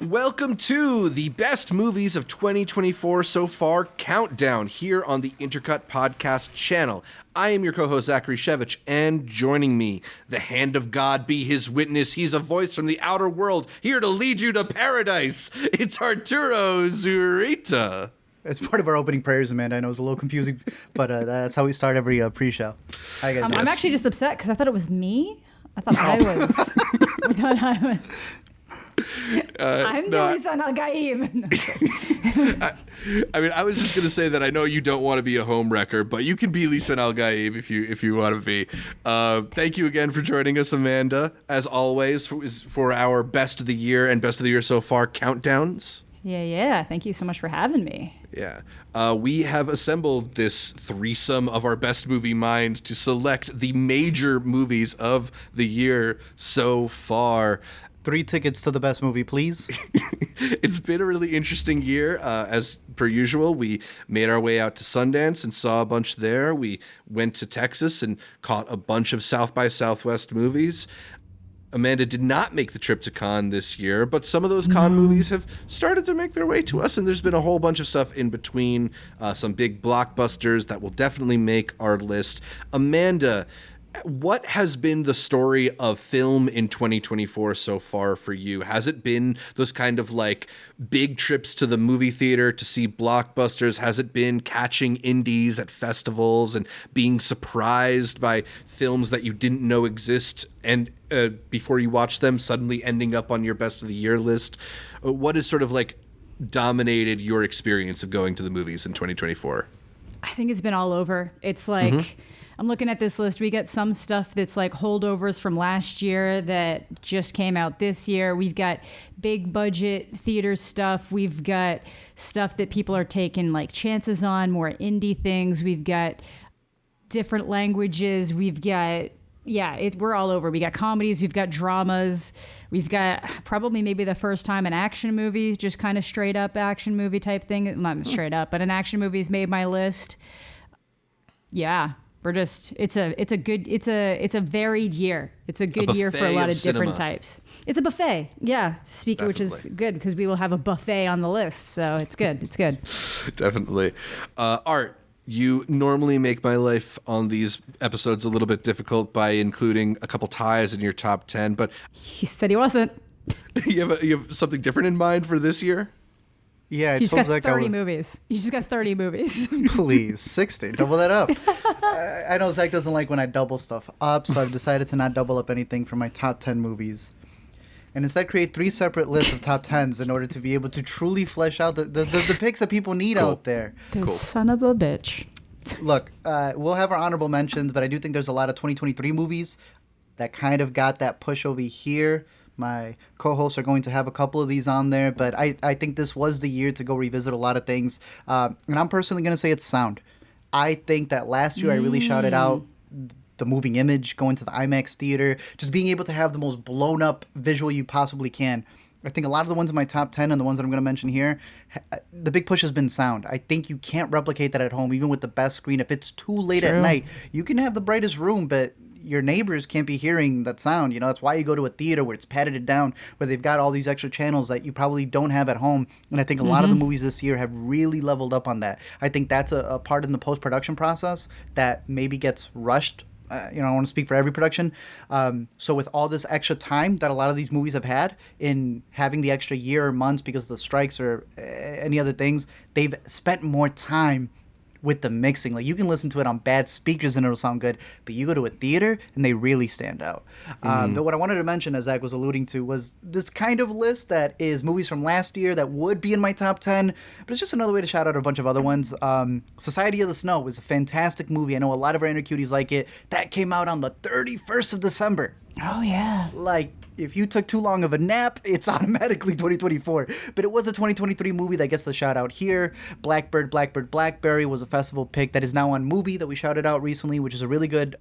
Welcome to the best movies of 2024 so far countdown here on the Intercut podcast channel. I am your co-host Zachary Shevich, and joining me, the hand of God be his witness. He's a voice from the outer world, here to lead you to paradise. It's Arturo Zurita. It's part of our opening prayers, Amanda. I know it's a little confusing, but that's how we start every pre-show. Hi, guys. I'm actually just upset because I thought it was me. I thought I was. I'm Nisan Al-Gaib. I mean, I was just going to say that I know you don't want to be a home wrecker, but you can be Lisan Al-Gaib if you want to be. Thank you again for joining us, Amanda, as always, for our best of the year and best of the year so far countdowns. Yeah. Thank you so much for having me. Yeah. We have assembled this threesome of our best movie minds to select the major movies of the year so far. 3 tickets to the best movie, please. It's been a really interesting year. As per usual, we made our way out to Sundance and saw a bunch there. We went to Texas and caught a bunch of South by Southwest movies. Amanda did not make the trip to Cannes this year, but some of those Cannes movies have started to make their way to us, and there's been a whole bunch of stuff in between, some big blockbusters that will definitely make our list. Amanda, what has been the story of film in 2024 so far for you? Has it been those kind of like big trips to the movie theater to see blockbusters? Has it been catching indies at festivals and being surprised by films that you didn't know exist and before you watch them suddenly ending up on your best of the year list? What has sort of like dominated your experience of going to the movies in 2024? I think it's been all over. It's like... I'm looking at this list. We got some stuff that's like holdovers from last year that just came out this year. We've got big budget theater stuff. We've got stuff that people are taking like chances on, more indie things. We've got different languages. We've got, we're all over. We got comedies. We've got dramas. We've got probably maybe the first time an action movie, just kind of straight up action movie type thing. Not straight up, but an action movie's made my list. Yeah. We're just, it's a varied year. It's a good year for a lot of different types. It's a buffet. Yeah. Speaking, which is good because we will have a buffet on the list. So it's good. It's good. Definitely. Art, you normally make my life on these episodes a little bit difficult by including a couple ties in your top 10, but he said he wasn't. You have something different in mind for this year? Yeah, you just got 30 movies. You just got 30 movies. Please, 60. Double that up. I know Zach doesn't like when I double stuff up, so I've decided to not double up anything for my top 10 movies. And instead create 3 separate lists of top 10s in order to be able to truly flesh out the picks that people need out there. Son of a bitch. Look, we'll have our honorable mentions, but I do think there's a lot of 2023 movies that kind of got that push over here. My co-hosts are going to have a couple of these on there, but I think this was the year to go revisit a lot of things. And I'm personally going to say it's sound. I think that last year I really shouted out the moving image, going to the IMAX theater, just being able to have the most blown up visual you possibly can. I think a lot of the ones in my top 10 and the ones that I'm going to mention here, the big push has been sound. I think you can't replicate that at home, even with the best screen. If it's too late at night, you can have the brightest room, but your neighbors can't be hearing that sound. You know, that's why you go to a theater where it's padded down, where they've got all these extra channels that you probably don't have at home. And I think a lot of the movies this year have really leveled up on that. I think that's a part in the post-production process that maybe gets rushed. I don't want to speak for every production. So with all this extra time that a lot of these movies have had in having the extra year or months because of the strikes or any other things, they've spent more time with the mixing. Like, you can listen to it on bad speakers and it'll sound good, but you go to a theater and they really stand out. But what I wanted to mention, as Zach was alluding to, was this kind of list that is movies from last year that would be in my top 10, but it's just another way to shout out a bunch of other ones. Society of the Snow was a fantastic movie. I know a lot of our intercuties like it. That came out on the 31st of December. Oh, yeah. Like, if you took too long of a nap, it's automatically 2024. But it was a 2023 movie that gets the shout out here. Blackbird, Blackberry was a festival pick that is now on Mubi that we shouted out recently, which is a really good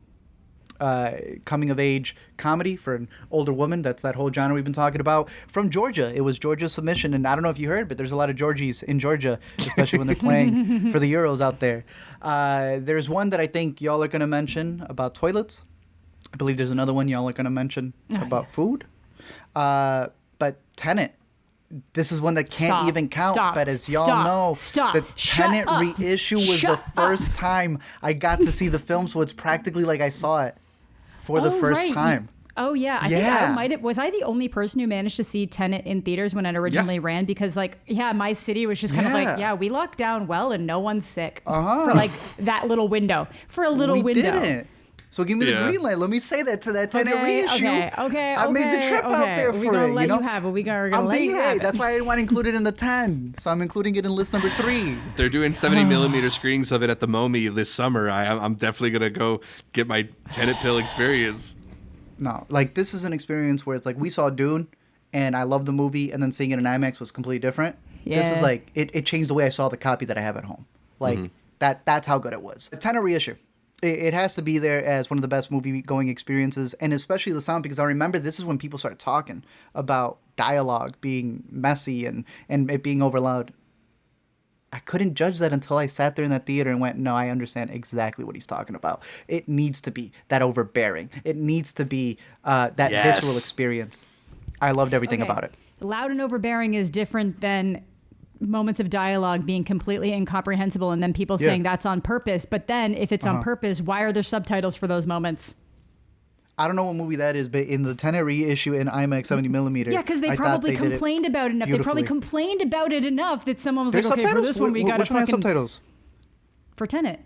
coming of age comedy for an older woman. That's that whole genre we've been talking about. From Georgia. It was Georgia's submission. And I don't know if you heard, but there's a lot of Georgies in Georgia, especially when they're playing for the Euros out there. There's one that I think y'all are going to mention about toilets. I believe there's another one y'all are going to mention about food. But Tenet this is one that can't even count. But as y'all know, the Tenet reissue was the first time I got to see the film, so it's practically like I saw it for the first time. Oh yeah, I think was I the only person who managed to see Tenet in theaters when it originally ran? Because my city was just kind of like, we locked down well and no one's sick for like that little window. For a little window. Didn't. So give me the green light. Let me say that to that Tenet reissue. Okay. I made the trip out there for we're gonna it. Let you have it. We're gonna let you have it. That's why I didn't want to include it in the 10. So I'm including it in list number 3. They're doing 70 millimeter screenings of it at the MoMI this summer. I'm definitely gonna go get my Tenet pill experience. No, like this is an experience where it's like we saw Dune, and I loved the movie, and then seeing it in IMAX was completely different. Yeah. This is like it changed the way I saw the copy that I have at home. Like that's how good it was. The Tenet reissue. It has to be there as one of the best movie-going experiences, and especially the sound, because I remember this is when people started talking about dialogue being messy and it being overloud. I couldn't judge that until I sat there in that theater and went, no, I understand exactly what he's talking about. It needs to be that overbearing. It needs to be that visceral experience. I loved everything about it. Loud and overbearing is different than moments of dialogue being completely incomprehensible and then people saying that's on purpose. But then if it's on purpose, why are there subtitles for those moments? I don't know what movie that is, but in the Tenet reissue in IMAX 70 millimeter. Yeah, because they probably complained about it enough. They probably complained about it enough that someone was like, okay, for this one we got to fucking... subtitles? For Tenet.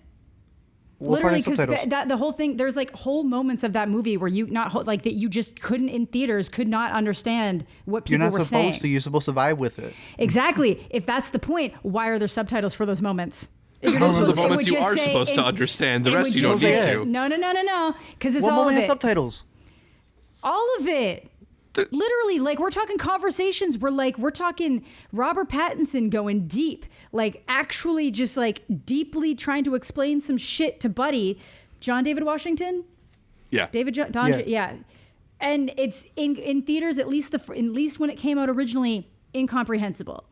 What literally, because the whole thing, there's like whole moments of that movie where that you just couldn't in theaters could not understand what people were saying. You're not supposed to. You're supposed to vibe with it. Exactly. If that's the point, why are there subtitles for those moments? Those are the moments you are supposed to understand. The rest you don't need to. No. Because it's all of it. What moment has subtitles? All of it. Literally, like we're talking conversations. We're talking Robert Pattinson going deep, like actually just like deeply trying to explain some shit to Buddy, John David Washington. Yeah. Yeah. And it's in theaters, at least when it came out originally, incomprehensible.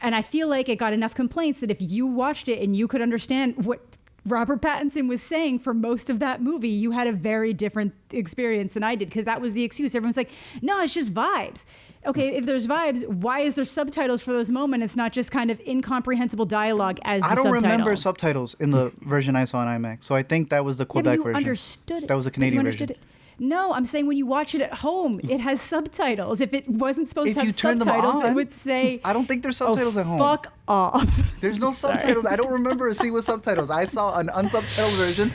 And I feel like it got enough complaints that if you watched it and you could understand what Robert Pattinson was saying for most of that movie, you had a very different experience than I did, because that was the excuse. Everyone's like, no, it's just vibes. Okay, if there's vibes, why is there subtitles for those moments? It's not just kind of incomprehensible dialogue as the subtitle. I don't remember subtitles in the version I saw in IMAX, so I think that was the Quebec version. Understood it. That was the Canadian version. No, I'm saying when you watch it at home, it has subtitles. If it wasn't supposed to have subtitles, it would say... I don't think there's subtitles at home. Fuck off. There's no subtitles. I don't remember a scene with subtitles. I saw an unsubtitled version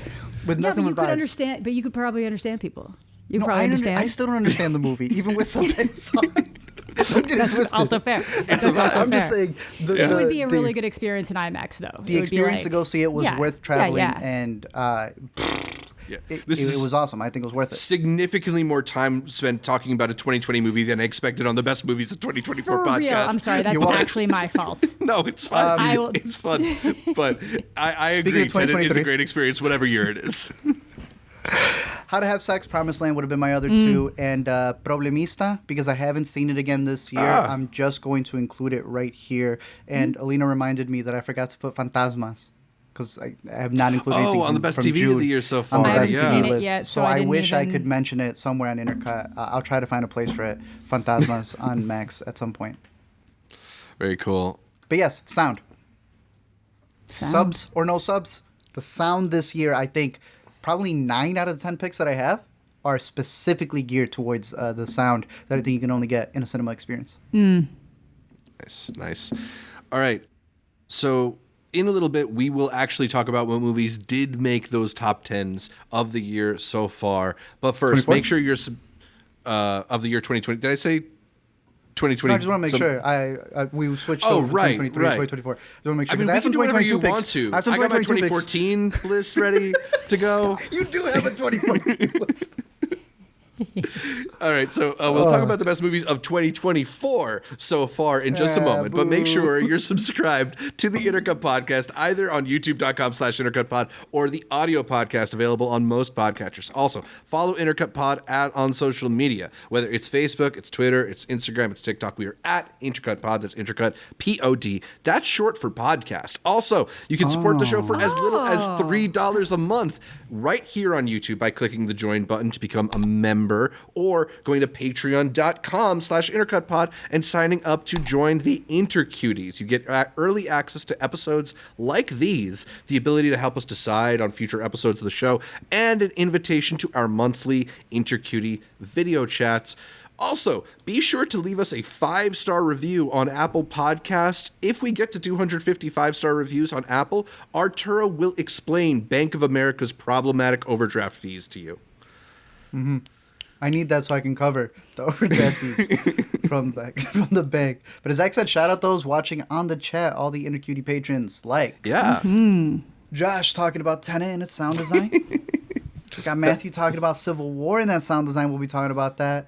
with nothing but vibes. But you could probably understand people. You probably understand. I still don't understand the movie, even with subtitles on. That's also fair. I'm just saying. It would be a really good experience in IMAX, though. The experience to go see it was worth traveling, and it was awesome. I think it was worth it. Significantly more time spent talking about a 2020 movie than I expected on the Best Movies of 2024 podcast. Real. I'm sorry, that's actually my fault. No, it's fun. It's fun. But I agree. Tenet is a great experience, whatever year it is. How to Have Sex, Promised Land would have been my other two, and Problemista, because I haven't seen it again this year. I'm just going to include it right here. And Alina reminded me that I forgot to put Fantasmas, because I have not included anything on the best TV Jude of the year so far. On the I best haven't seen TV it list. yet, so I wish I could mention it somewhere on Intercut. I'll try to find a place for it. Fantasmas on Max at some point. Very cool. But yes, sound. Subs or no subs, the sound this year, I think probably 9 out of the 10 picks that I have are specifically geared towards the sound that I think you can only get in a cinema experience. Nice. All right. So in a little bit, we will actually talk about what movies did make those top 10s of the year so far. But first, 24? make sure you're of the year 2020. Did I say 2020? No, I just want to make sure. We switched over from 2023 to 2024. I just want to make sure. I mean, we can do whatever you want to. I got my 2014 list ready to go. You do have a 2014 list. All right, so we'll talk about the best movies of 2024 so far in just a moment. But make sure you're subscribed to the Intercut podcast, either on youtube.com/intercutpod or the audio podcast available on most podcatchers. Also, follow Intercut Pod on social media, whether it's Facebook, it's Twitter, it's Instagram, it's TikTok. We are at Intercut Pod. That's Intercut Pod. That's short for podcast. Also, you can support the show for as little as $3 a month right here on YouTube by clicking the join button to become a member. member or going to patreon.com/intercutpod and signing up to join the Intercuties. You get early access to episodes like these, the ability to help us decide on future episodes of the show, and an invitation to our monthly Intercutie video chats. Also, be sure to leave us a 5-star review on Apple Podcasts. If we get to 250 5-star reviews on Apple, Arturo will explain Bank of America's problematic overdraft fees to you. I need that so I can cover the overdraft fees from the bank. But as Zach said, shout out those watching on the chat, all the Intercutie patrons. Josh talking about Tenet and its sound design. We got Matthew talking about Civil War and that sound design. We'll be talking about that.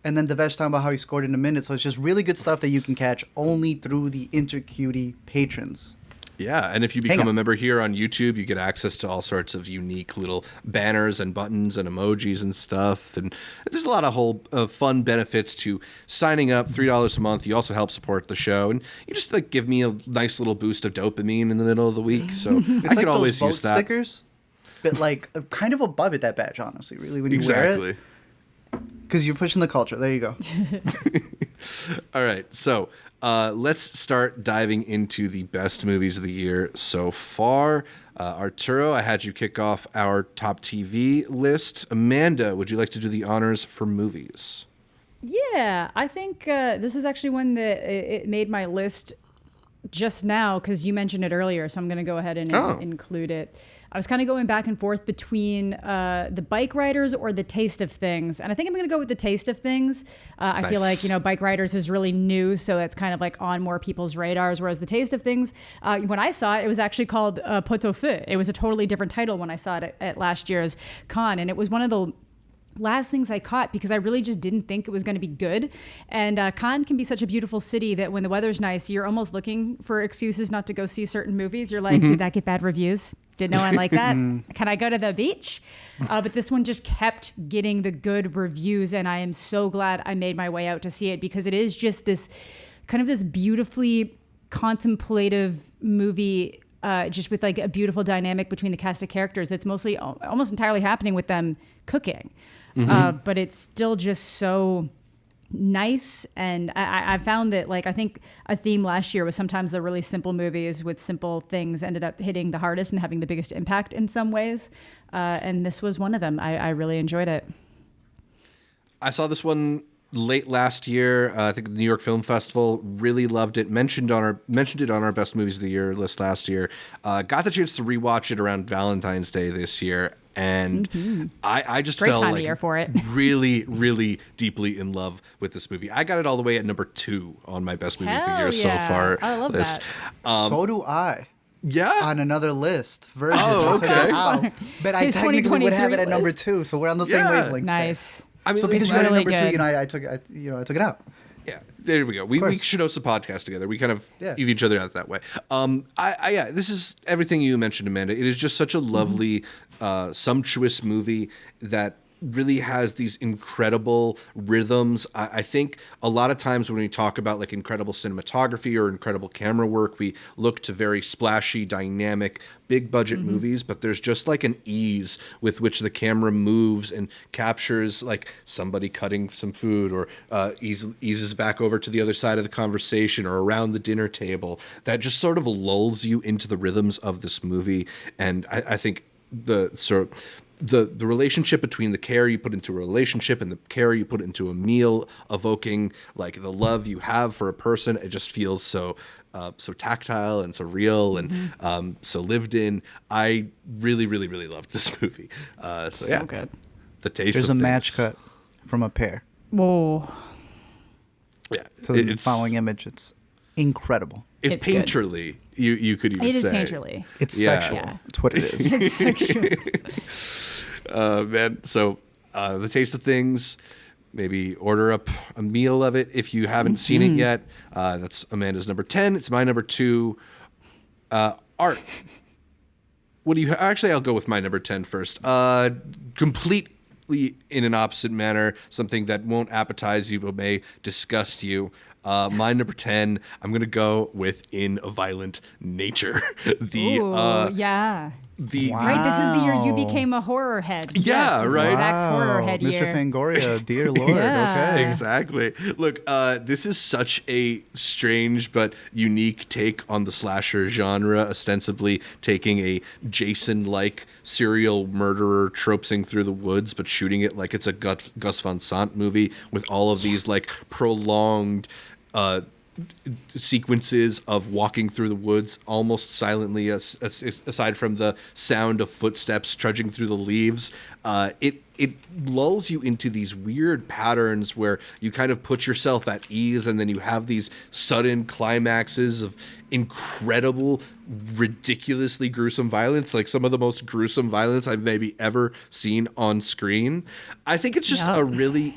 And then Devesh talking about how he scored in a minute. So it's just really good stuff that you can catch only through the Intercutie patrons. Yeah, and if you become a member here on YouTube, you get access to all sorts of unique little banners and buttons and emojis and stuff. And there's a lot of fun benefits to signing up. $3 a month. You also help support the show, and you just like give me a nice little boost of dopamine in the middle of the week. So It's I like could those always vote use that. stickers, but like kind of above it, that badge, honestly, really, when you wear it. Because you're pushing the culture. There you go. All right, so let's start diving into the best movies of the year so far. Arturo, I had you kick off our top TV list. Amanda, would you like to do the honors for movies? Yeah, I think this is actually one that it made my list just now because you mentioned it earlier, so I'm going to go ahead and include it. I was kind of going back and forth between the Bikeriders or the Taste of Things, and I think I'm going to go with the Taste of Things. I feel like Bikeriders is really new, so it's kind of like on more people's radars. Whereas the Taste of Things, when I saw it, it was actually called Pot au Feu. It was a totally different title when I saw it at last year's con, and it was one of the last things I caught because I really just didn't think it was going to be good. And Cannes can be such a beautiful city that when the weather's nice, you're almost looking for excuses not to go see certain movies. You're like, did that get bad reviews? Did no one like that? Can I go to the beach? But this one just kept getting the good reviews, and I am so glad I made my way out to see it because it is just this kind of this beautifully contemplative movie, just with like a beautiful dynamic between the cast of characters that's mostly almost entirely happening with them cooking. But it's still just so nice. And I found that, like, I think a theme last year was sometimes the really simple movies with simple things ended up hitting the hardest and having the biggest impact in some ways. And this was one of them. I really enjoyed it. I saw this one late last year. I think the New York Film Festival, really loved it. Mentioned it on our best movies of the year list last year. Got the chance to rewatch it around Valentine's Day this year. And I just Great felt time of like year for it. really, really deeply in love with this movie. I got it all the way at number 2 on my best movies of the year so far. I love that. So do I. Yeah. On another list version. Oh, okay. But I His technically would have it 2023 at number list. 2, so we're on the same wavelength. Nice. I mean, So because you it's had it really number 2, good. I took it out. Yeah, there we go. We should host a podcast together. We kind of eve each other out that way. This is everything you mentioned, Amanda. It is just such a lovely, sumptuous movie that really has these incredible rhythms. I think a lot of times when we talk about like incredible cinematography or incredible camera work, we look to very splashy, dynamic, big budget movies, but there's just like an ease with which the camera moves and captures like somebody cutting some food or eases back over to the other side of the conversation or around the dinner table that just sort of lulls you into the rhythms of this movie. And I think the relationship between the care you put into a relationship and the care you put into a meal, evoking like the love you have for a person, it just feels so tactile and so real and so lived in. I really, really, really loved this movie. So good. The Taste There's of a Things. match cut from a pear. Whoa. Yeah, So the following image, it's incredible. It's It's good. painterly. You could even say. It is painterly. It's Yeah. sexual. Yeah. It's what it is. It's sexual. Man, so The Taste of Things, maybe order up a meal of it if you haven't seen it yet. That's Amanda's number 10. It's my number 2. Art. What do you actually, I'll go with my number 10 first. Completely in an opposite manner, something that won't appetize you but may disgust you. My number 10, I'm going to go with In a Violent Nature. Ooh, yeah. Right, this is the year you became a horror head. Yeah, yes, this right? Is Zach's horror head Mr. year. Fangoria, dear Lord. Yeah. Okay. Exactly. Look, this is such a strange but unique take on the slasher genre, ostensibly taking a Jason-like serial murderer tropesing through the woods, but shooting it like it's a Gus Van Sant movie with all of these like prolonged sequences of walking through the woods almost silently, aside from the sound of footsteps trudging through the leaves. It lulls you into these weird patterns where you kind of put yourself at ease, and then you have these sudden climaxes of incredible, ridiculously gruesome violence, like some of the most gruesome violence I've maybe ever seen on screen. I think it's just a really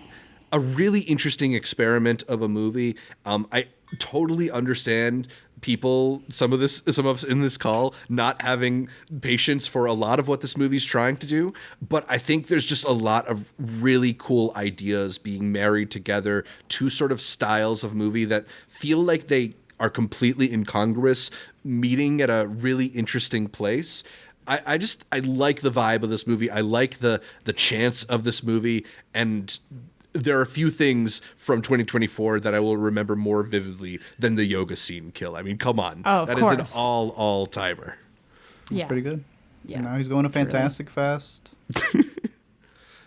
interesting experiment of a movie. I totally understand people, some of us in this call, not having patience for a lot of what this movie's trying to do, but I think there's just a lot of really cool ideas being married together, two sort of styles of movie that feel like they are completely incongruous, meeting at a really interesting place. I like the vibe of this movie. I like the chance of this movie, and there are a few things from 2024 that I will remember more vividly than the yoga scene kill. I mean, come on. Oh, of that course. is an all-timer. Yeah. Pretty good. Yeah. Now he's going to Fantastic Fest.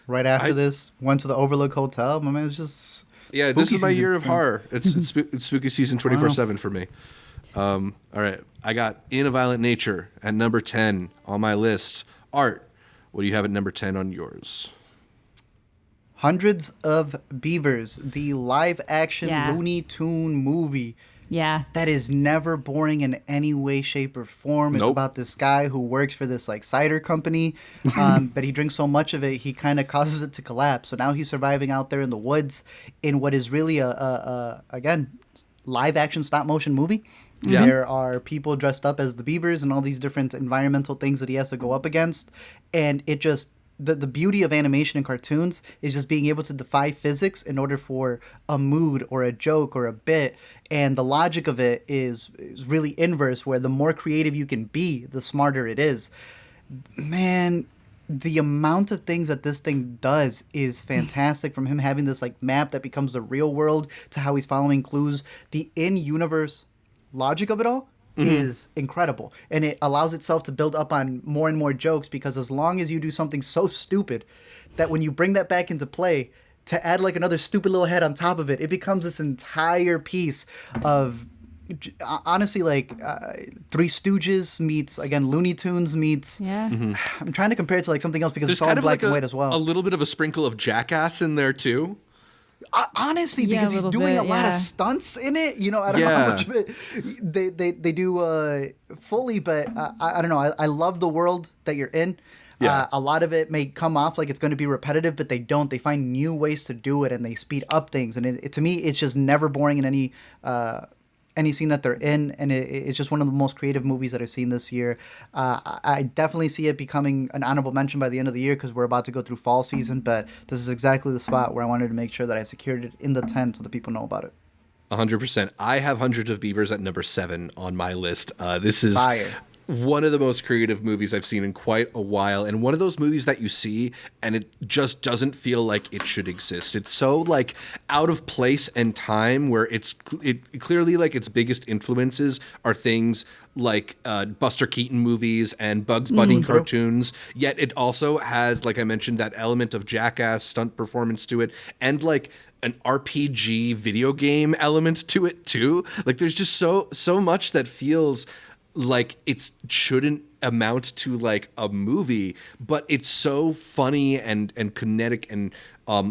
Right after this, went to the Overlook Hotel. My man, it's just Yeah, this spooky is my season. year of horror. It's spooky season 24/7 for me. All right, I got In a Violent Nature at number 10 on my list. Art, what do you have at number 10 on yours? Hundreds of Beavers, the live-action Yeah. Looney Tune movie Yeah. that is never boring in any way, shape, or form. It's Nope. about this guy who works for this like cider company, but he drinks so much of it he kind of causes it to collapse. So now he's surviving out there in the woods in what is really a again live-action stop-motion movie. Yeah. There are people dressed up as the Beavers and all these different environmental things that he has to go up against, and it just the beauty of animation and cartoons is just being able to defy physics in order for a mood or a joke or a bit. And the logic of it is really inverse, where the more creative you can be, the smarter it is. Man, the amount of things that this thing does is fantastic. From him having this like map that becomes the real world to how he's following clues, the in-universe logic of it all is incredible, and it allows itself to build up on more and more jokes, because as long as you do something so stupid that when you bring that back into play to add like another stupid little head on top of it, it becomes this entire piece of honestly like Three Stooges meets again Looney Tunes meets I'm trying to compare it to like something else because it's all kind of black like and white as well. a little bit of a sprinkle of Jackass in there too. Honestly, Yeah, because a he's little doing bit, a lot of yeah. stunts in it. You know, I don't know how Yeah. much of it they do fully, but I don't know. I love the world that you're in. Yeah. A lot of it may come off like it's going to be repetitive, but they don't. They find new ways to do it, and they speed up things. And it to me, it's just never boring in any scene that they're in, and it's just one of the most creative movies that I've seen this year. I definitely see it becoming an honorable mention by the end of the year, because we're about to go through fall season, but this is exactly the spot where I wanted to make sure that I secured it in the 10 so that people know about it. 100%. I have Hundreds of Beavers at number 7 on my list. This is Fire. one of the most creative movies I've seen in quite a while, and one of those movies that you see and it just doesn't feel like it should exist. It's so like out of place and time, where it clearly like its biggest influences are things like Buster Keaton movies and Bugs Bunny cartoons, yet it also has, like I mentioned, that element of Jackass stunt performance to it, and like an RPG video game element to it too. Like there's just so much that feels like it shouldn't amount to like a movie, but it's so funny and kinetic and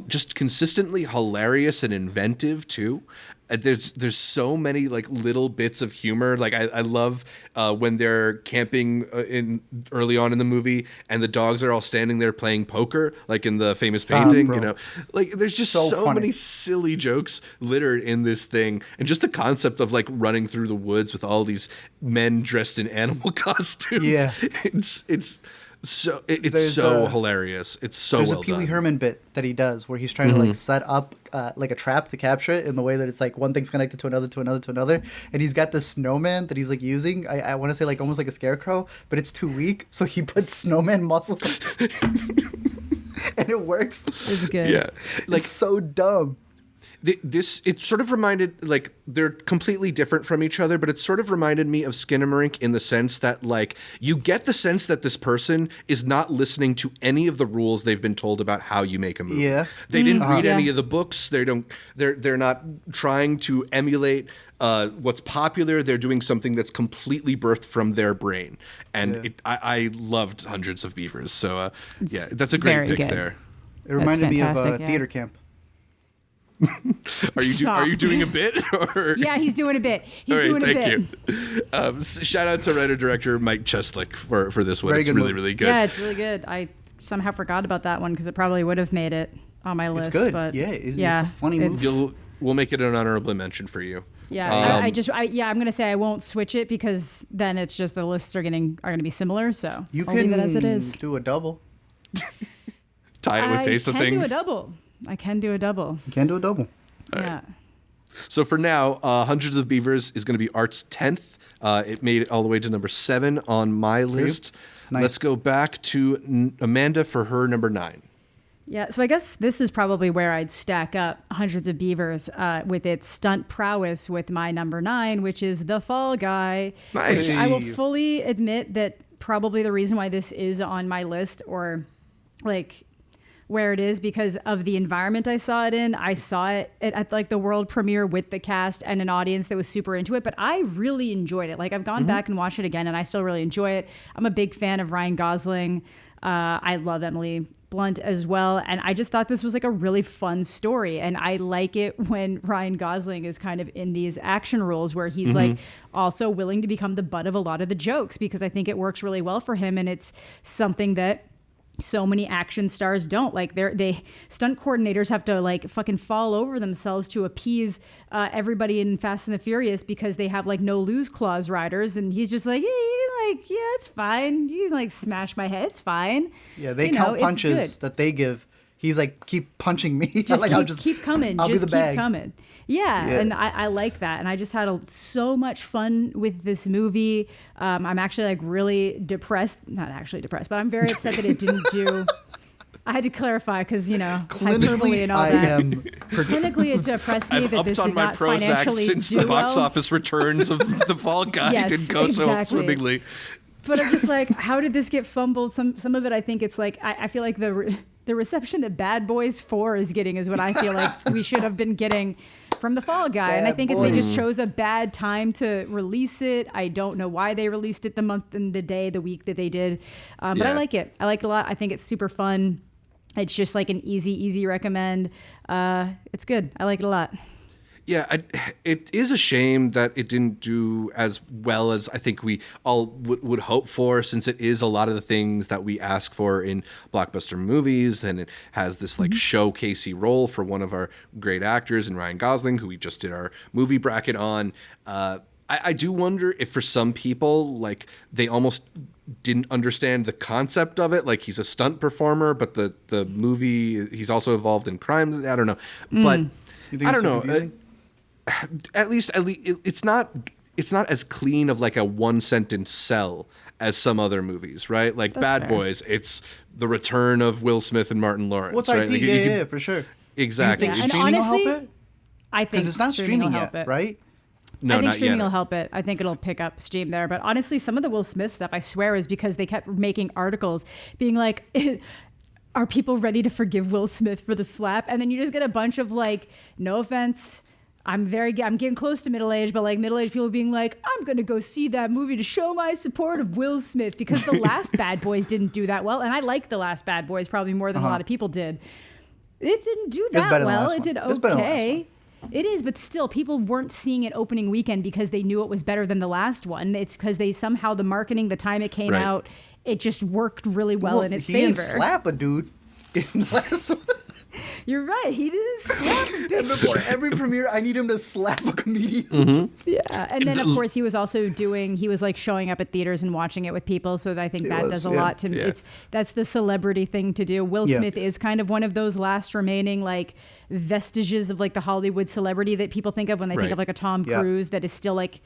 just consistently hilarious and inventive too. There's so many like little bits of humor. Like I love when they're camping in early on in the movie, and the dogs are all standing there playing poker, like in the famous painting. bro. You know, like there's just So so funny. many silly jokes littered in this thing, and just the concept of like running through the woods with all these men dressed in animal costumes. Yeah. it's So it's There's so a- hilarious. It's so There's well a Pee Wee done. Herman bit that he does where he's trying to like set up like a trap to capture it in the way that it's like one thing's connected to another to another to another, and he's got this snowman that he's like using. I want to say like almost like a scarecrow, but it's too weak, so he puts snowman muscles, and it works. It's good. Yeah, like It's so dumb. this. It sort of reminded, like, they're completely different from each other, but it sort of reminded me of Skinamarink in the sense that, like, you get the sense that this person is not listening to any of the rules they've been told about how you make a movie. Yeah. They didn't read Yeah. any of the books. They're not trying to emulate what's popular. They're doing something that's completely birthed from their brain. And I loved Hundreds of Beavers. So yeah, that's a great very pick good. there. It reminded me of fantastic, yeah. theater camp. Are Stop. you doing a bit or? Yeah, he's doing a bit. He's All right, doing a thank bit. you. Shout out to writer-director Mike Cheslick for this one. Very It's good really, movie. really good. Yeah, it's really good. I somehow forgot about that one because it probably would have made it on my list. It's good. But Yeah, it's a funny movie. We'll make it an honorable mention for you. Yeah, I'm gonna say I won't switch it because then it's just the lists are gonna be similar. So You I'll can leave it as it is. do a double. Tie it with Taste of I can Things. do a double. I can do a double. You can do a double. Yeah. So for now, Hundreds of Beavers is going to be Art's 10th. It made it all the way to number 7 on my list. Nice. Let's go back to Amanda for her number 9. Yeah, so I guess this is probably where I'd stack up Hundreds of Beavers with its stunt prowess with my number 9, which is The Fall Guy. Nice. Which I will fully admit that probably the reason why this is on my list or like where it is because of the environment I saw it in. I saw it at like the world premiere with the cast and an audience that was super into it, but I really enjoyed it. Like I've gone back and watched it again and I still really enjoy it. I'm a big fan of Ryan Gosling. I love Emily Blunt as well. And I just thought this was like a really fun story. And I like it when Ryan Gosling is kind of in these action roles where he's like also willing to become the butt of a lot of the jokes because I think it works really well for him. And it's something that so many action stars don't. Like they stunt coordinators have to like fucking fall over themselves to appease everybody in Fast and the Furious because they have like no lose clause riders, and he's just like, yeah, it's fine. You can like smash my head, it's fine. Yeah, they You know, count it's punches good. that they give. He's like, keep punching me. Just like, keep coming. I'll Just be the keep bag. coming. Yeah, Yeah. and I like that. And I just had so much fun with this movie. I'm actually like really depressed. Not actually depressed, but I'm very upset that it didn't do. I had to clarify because, hyperbole Clinically, and all I that. am. Clinically, it depressed me I've that this upped on did my not Prozac financially since do the box well. office returns of The Fall Guy Yes, didn't go so exactly. swimmingly. But I'm just like, how did this get fumbled? Some of it, I think it's like, I feel like the reception that Bad Boys 4 is getting is what I feel like we should have been getting from The Fall Guy. And I Bad think it's they just Boys. chose a bad time to release it. I don't know why they released it the month and the day, the week that they did. But I Yeah. like it. I like it a lot. I think it's super fun. It's just like an easy recommend. It's good. I like it a lot. Yeah, it is a shame that it didn't do as well as I think we all would hope for, since it is a lot of the things that we ask for in blockbuster movies, and it has this like showcasey role for one of our great actors in Ryan Gosling, who we just did our movie bracket on. I do wonder if for some people, like, they almost didn't understand the concept of it. Like, he's a stunt performer, but the movie, he's also involved in crimes. I don't know, but You think I it's don't too know. confusing? At least it's not as clean of like a one sentence sell as some other movies, right? Like That's Bad fair. Boys, it's the return of Will Smith and Martin Lawrence. What's right? IP? Like, you Yeah, can- yeah, for sure. exactly. Do you Yeah, think and streaming honestly, will help it? I think Because it's not streaming will yet, help it. right? No, I think not streaming yet. will help it. I think it'll pick up steam there. But honestly, some of the Will Smith stuff, I swear, is because they kept making articles being like, are people ready to forgive Will Smith for the slap? And then you just get a bunch of like, no offense, I'm getting close to middle age, but like middle-aged people being like, I'm going to go see that movie to show my support of Will Smith because the last Bad Boys didn't do that well. And I like the last Bad Boys probably more than a lot of people did. It didn't do was that better than the well. last It one. did It was better than the last okay. It is, but still, people weren't seeing it opening weekend because they knew it was better than the last one. It's because they somehow, the marketing, the time it came Right. it just worked really well in its he didn't favor. slap a dude in the last one. You're right. He didn't slap a bitch. And before every premiere, I need him to slap a comedian. Yeah, and then of course he was also like showing up at theaters and watching it with people. So I think that does a lot to me. That's the celebrity thing to do. Will Smith is kind of one of those last remaining like vestiges of like the Hollywood celebrity that people think of when they think of like a Tom Cruise that is still like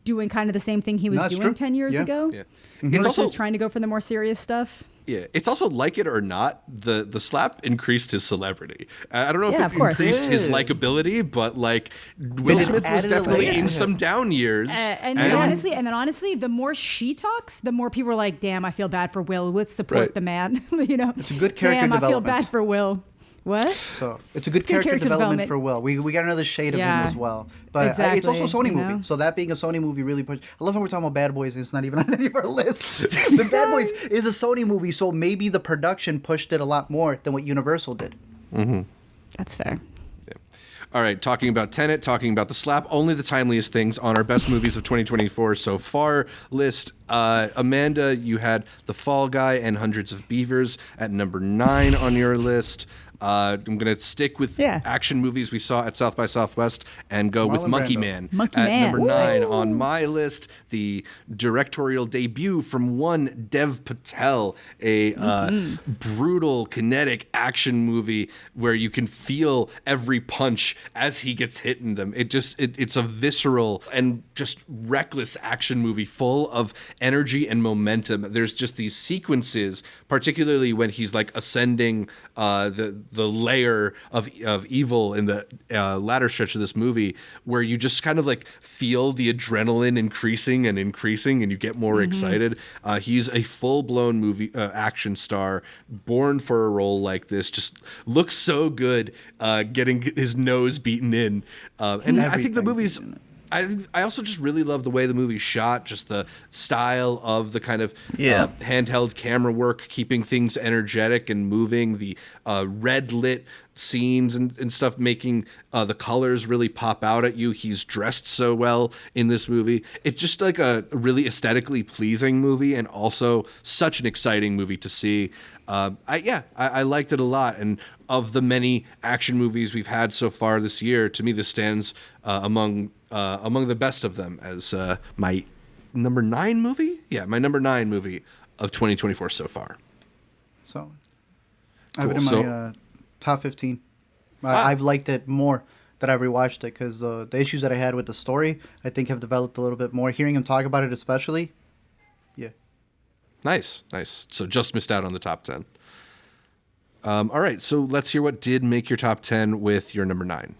doing kind of the same thing he was doing 10 years ago. Yeah. It's also trying to go for the more serious stuff. Yeah, it's also, like it or not, the slap increased his celebrity. I don't know if it increased his likability, but like Will Smith was definitely in some down years. And then honestly, the more she talks, the more people are like, "Damn, I feel bad for Will. Let's support the man." You know, it's a good character development. I feel bad for Will. What? So it's a good character development for Will. We got another shade of him as well. But it's also a Sony movie. So that being a Sony movie really pushed. I love how we're talking about Bad Boys and it's not even on any of our lists. The Bad Boys is a Sony movie, so maybe the production pushed it a lot more than what Universal did. Mm-hmm. That's fair. Yeah. All right, talking about Tenet, talking about The Slap, only the timeliest things on our best movies of 2024 so far list. Amanda, you had The Fall Guy and Hundreds of Beavers at number 9 on your list. I'm going to stick with action movies we saw at South by Southwest and go with Monkey Man at number 9 on my list. The directorial debut from one Dev Patel, a brutal, kinetic action movie where you can feel every punch as he gets hit in them. It's a visceral and just reckless action movie full of energy and momentum. There's just these sequences, particularly when he's like ascending the layer of evil in the latter stretch of this movie, where you just kind of like feel the adrenaline increasing and you get more excited. He's a full-blown movie action star, born for a role like this. Just looks so good, getting his nose beaten in, and I think the movie's. I also just really love the way the movie's shot, just the style of the kind of handheld camera work, keeping things energetic and moving, the red lit scenes and stuff, making the colors really pop out at you. He's dressed so well in this movie. It's just like a really aesthetically pleasing movie and also such an exciting movie to see. I liked it a lot. And of the many action movies we've had so far this year, to me, this stands among the best of them as my number 9 movie. Yeah, my number 9 movie of 2024 so far. So I have it in my top 15. I've liked it more that I've rewatched it because the issues that I had with the story, I think, have developed a little bit more. Hearing him talk about it especially, yeah. Nice. So just missed out on the top 10. All right, so let's hear what did make your top 10 with your number 9.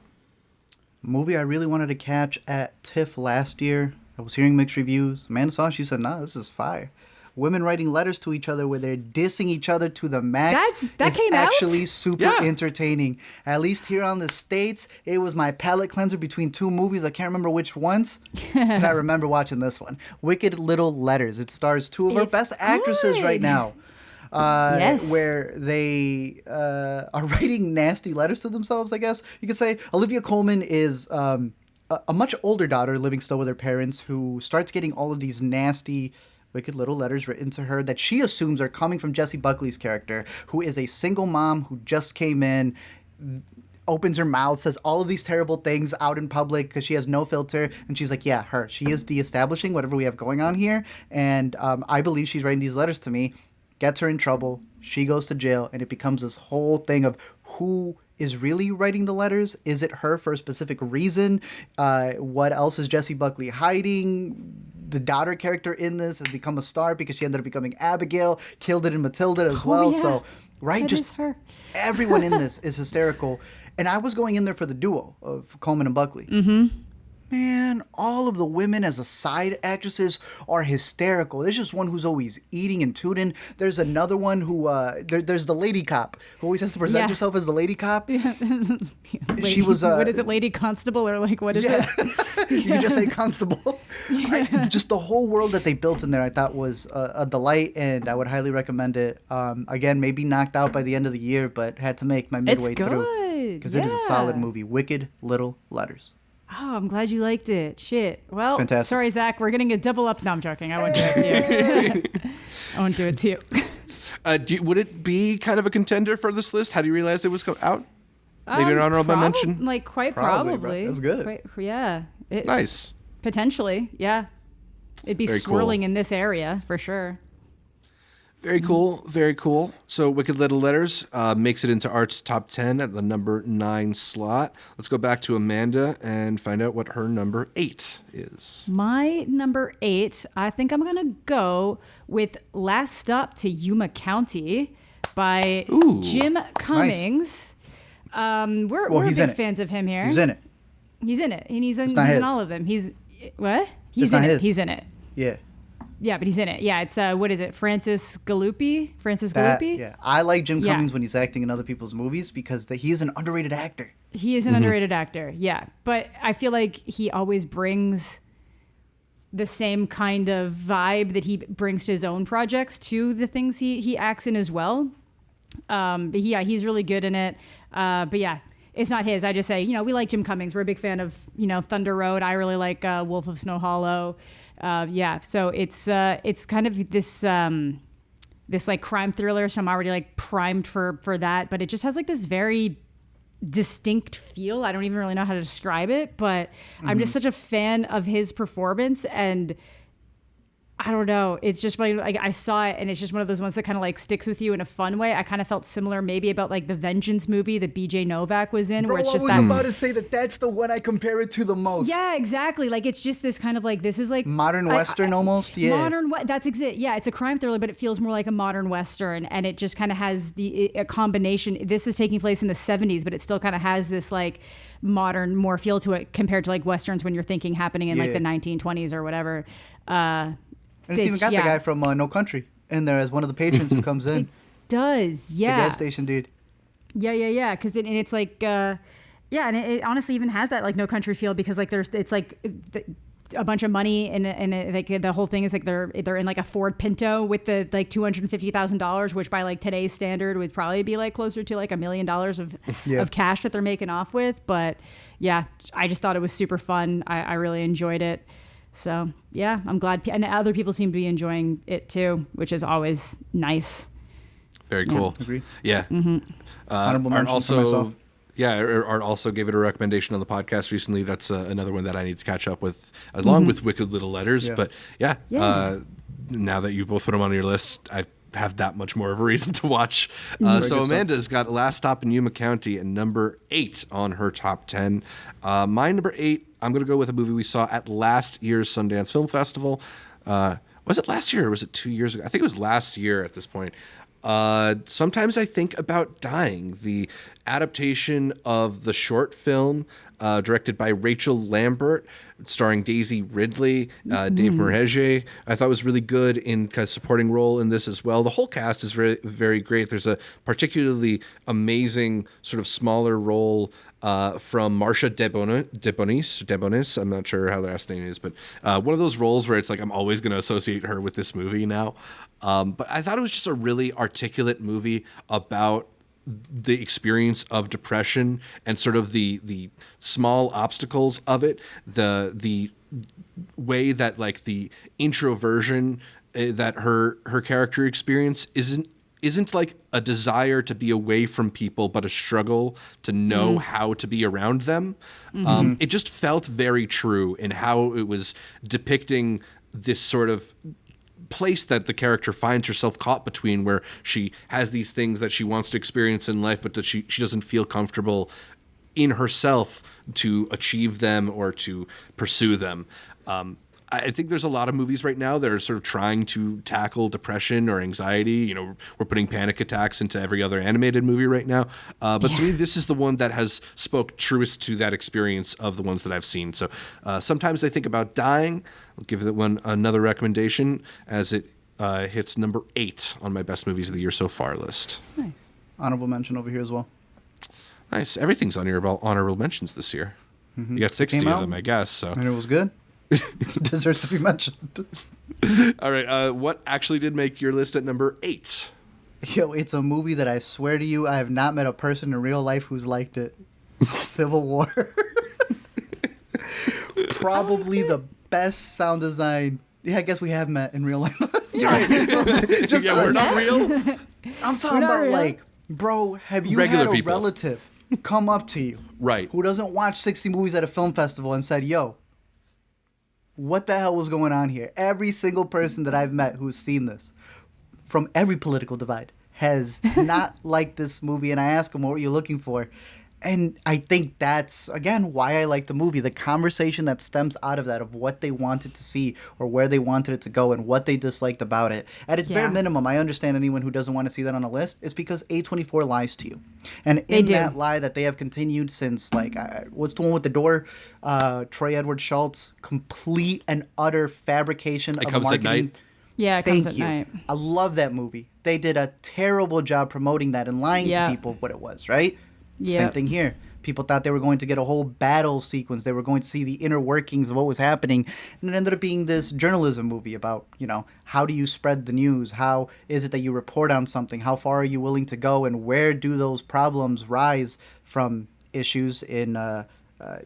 Movie I really wanted to catch at TIFF last year. I was hearing mixed reviews. Amanda saw it, she said, "Nah, this is fire." Women writing letters to each other where they're dissing each other to the max that came out? Actually super entertaining. At least here on the States, it was my palate cleanser between two movies. I can't remember which ones, but I remember watching this one. Wicked Little Letters. It stars two of our best actresses right now. Where they are writing nasty letters to themselves, I guess you could say. Olivia Colman is a much older daughter living still with her parents who starts getting all of these nasty, wicked little letters written to her that she assumes are coming from Jessie Buckley's character, who is a single mom who just came in, opens her mouth, says all of these terrible things out in public because she has no filter. And she's like, yeah, her. She is de-establishing whatever we have going on here. And I believe she's writing these letters to me. Gets her in trouble. She goes to jail. And it becomes this whole thing of who is really writing the letters. Is it her for a specific reason? What else is Jessie Buckley hiding? The daughter character in this has become a star because she ended up becoming Abigail, killed it in Matilda as well. Yeah. So, right, that just is her. Everyone in this is hysterical. And I was going in there for the duo of Coleman and Buckley. Mm-hmm. Man, all of the women as a side actresses are hysterical. There's just one who's always eating and tooting. There's another one who, there's the lady cop who always has to present herself as the lady cop. Yeah. She was, what is it, lady constable, or like, what is it? You can just say constable. Just the whole world that they built in there I thought was a delight, and I would highly recommend it. Again, maybe knocked out by the end of the year, but had to make my midway through. Because it is a solid movie. Wicked Little Letters. Oh, I'm glad you liked it. Shit. Well, fantastic. Sorry, Zach. We're getting a double up. No, I'm joking. I won't do it to you. I won't do it to you. Would it be kind of a contender for this list? How do you realize it was out? Maybe an honorable mention? Like, quite Probably, probably. bro. That's good. Yeah. Nice. Potentially, yeah. It'd be Very swirling cool. in this area, for sure. Very cool. Very cool. So Wicked Little Letters makes it into Art's top 10 at the number 9 slot. Let's go back to Amanda and find out what her number 8 is. My number 8, I think I'm going to go with Last Stop to Yuma County by Ooh. Jim Cummings. We're he's big in it. fans of him here. He's in it. He's in it. And he's in not his. all of them. He's what? He's It's in not it. his. He's in it. Yeah. Yeah, but he's in it. Yeah, it's what is it? Francis Gallupi? Yeah. I like Jim Yeah. Cummings when he's acting in other people's movies because he is an underrated actor. He is an underrated actor. Yeah, but I feel like he always brings the same kind of vibe that he brings to his own projects to the things he acts in as well. But yeah, he's really good in it. But yeah, it's not his. I just say, we like Jim Cummings. We're a big fan of, Thunder Road. I really like Wolf of Snow Hollow. Yeah, so it's kind of this like crime thriller. So I'm already like primed for that. But it just has like this very distinct feel. I don't even really know how to describe it, but I'm just such a fan of his performance, and I don't know. It's just like I saw it, and it's just one of those ones that kind of like sticks with you in a fun way. I kind of felt similar, maybe about like the Vengeance movie that BJ Novak was in, where it's just that. about to say that's the one I compare it to the most. Yeah, exactly. Like it's just this kind of like this is like Modern Western almost. Yeah. That's exactly. Yeah, it's a crime thriller, but it feels more like a modern Western, and it just kind of has a combination. This is taking place in the 70s, but it still kind of has this like modern more feel to it compared to like Westerns when you're thinking happening in like the 1920s or whatever. And it's even got the guy from No Country in there as one of the patrons who comes in. Does, yeah. The gas station dude. Yeah. Because it's like, and it honestly even has that like No Country feel because like it's like a bunch of money and like the whole thing is like they're in like a Ford Pinto with the like $250,000, which by like today's standard would probably be like closer to like $1 million of cash that they're making off with. But yeah, I just thought it was super fun. I really enjoyed it. So yeah, I'm glad, and other people seem to be enjoying it too, which is always nice. Very cool. Agreed. Yeah. Honorable Art mention for myself. Art also gave it a recommendation on the podcast recently. That's another one that I need to catch up with, along with Wicked Little Letters. Yeah. But now that you both put them on your list, I have that much more of a reason to watch. So Amanda's got Last Stop in Yuma County at number 8 on her top 10. My number 8, I'm going to go with a movie we saw at last year's Sundance Film Festival. Was it last year or was it 2 years ago? I think it was last year at this point. Sometimes I Think About Dying, the adaptation of the short film directed by Rachel Lambert, starring Daisy Ridley, Dave Merheje. I thought was really good in kind of supporting role in this as well. The whole cast is very, very great. There's a particularly amazing sort of smaller role from Marsha Debonis. I'm not sure how the last name is, but one of those roles where it's like I'm always going to associate her with this movie now. But I thought it was just a really articulate movie about the experience of depression and sort of the small obstacles of it, the way that like the introversion that her character experience isn't like a desire to be away from people, but a struggle to know how to be around them. It just felt very true in how it was depicting this sort of place that the character finds herself caught between, where she has these things that she wants to experience in life, but that she doesn't feel comfortable in herself to achieve them or to pursue them. I think there's a lot of movies right now that are sort of trying to tackle depression or anxiety. You know, we're putting panic attacks into every other animated movie right now. But to me, this is the one that has spoke truest to that experience of the ones that I've seen. So Sometimes I Think About Dying. I'll give that one another recommendation as it hits number 8 on my best movies of the year so far list. Nice. Honorable mention over here as well. Nice. Everything's on your honorable mentions this year. You got 60 of them, I guess. So. And it was good. Deserves to be mentioned. All right. What actually did make your list at number 8? Yo, it's a movie that I swear to you, I have not met a person in real life who's liked it. Civil War. Probably the best sound design. Yeah, I guess we have met in real life. Just we're not real. I'm talking not about real. like, bro, have you Regular had a people. relative come up to you, Right. who doesn't watch 60 movies at a film festival and said, yo, what the hell was going on here? Every single person that I've met who's seen this, from every political divide, has not liked this movie. And I ask them, what were you looking for? And I think that's, again, why I like the movie. The conversation that stems out of that, of what they wanted to see or where they wanted it to go and what they disliked about it. At its bare Yeah. minimum, I understand anyone who doesn't want to see that on a list. It's because A24 lies to you. And They in do. that lie that they have continued since, like, what's the one with the door? Troy Edward Schultz, complete and utter fabrication It of Comes at marketing. Night. Yeah, it comes Thank at you. night. I love that movie. They did a terrible job promoting that and lying Yeah. to people of what it was, right? Same Yep. thing here. People thought they were going to get a whole battle sequence. They were going to see the inner workings of what was happening. And it ended up being this journalism movie about, how do you spread the news? How is it that you report on something? How far are you willing to go? And where do those problems rise from issues in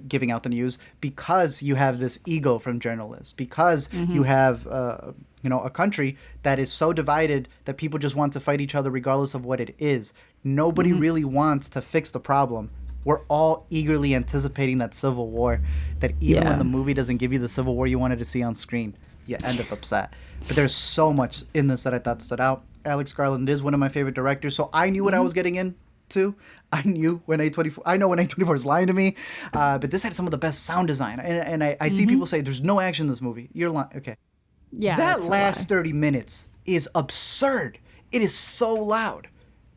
giving out the news? Because you have this ego from journalists. Because you have a country that is so divided that people just want to fight each other regardless of what it is. Nobody really wants to fix the problem. We're all eagerly anticipating that civil war, that even Yeah. when the movie doesn't give you the civil war you wanted to see on screen, you end up upset. But there's so much in this that I thought stood out. Alex Garland is one of my favorite directors, so I knew what I was getting into. I knew when I know when A24 is lying to me, but this had some of the best sound design. And I see people say there's no action in this movie. You're lying. Okay. Yeah. That that's a last lie. 30 minutes is absurd. It is so loud.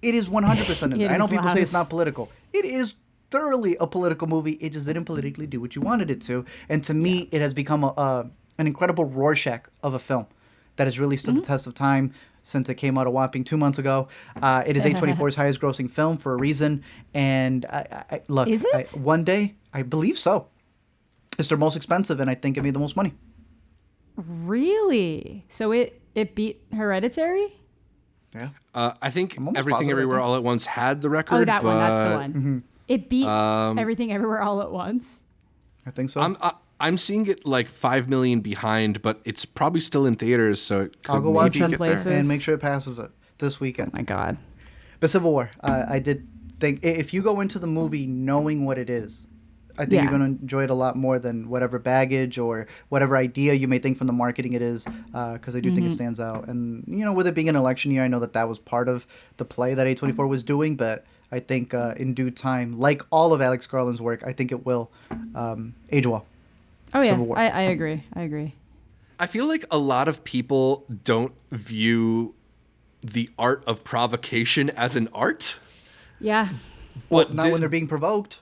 It is 100%. It I know is people loud. say it's not political. It is thoroughly a political movie. It just didn't politically do what you wanted it to. And to me, it has become an incredible Rorschach of a film that has really stood the test of time since it came out a whopping 2 months ago. It is A24's highest grossing film for a reason. And I look, Is it? one day, I believe so. It's their most expensive, and I think it made the most money. Really? So it beat Hereditary? Yeah. I think almost Everything positive, I Everywhere think. All at Once had the record. Oh, that one. That's the but one. It beat Everything Everywhere All at Once. I think so. I'm seeing it like 5 million behind, but it's probably still in theaters, so it could I'll go watch maybe it get there. places. and make sure it passes it this weekend. My God. But Civil War, I did think if you go into the movie knowing what it is, I think Yeah. you're going to enjoy it a lot more than whatever baggage or whatever idea you may think from the marketing it is, because I do think it stands out. And, with it being an election year, I know that was part of the play that A24 was doing, but I think in due time, like all of Alex Garland's work, I think it will age well. Oh, yeah. Civil War. I agree. I agree. I feel like a lot of people don't view the art of provocation as an art. Yeah. But Not when they're being provoked.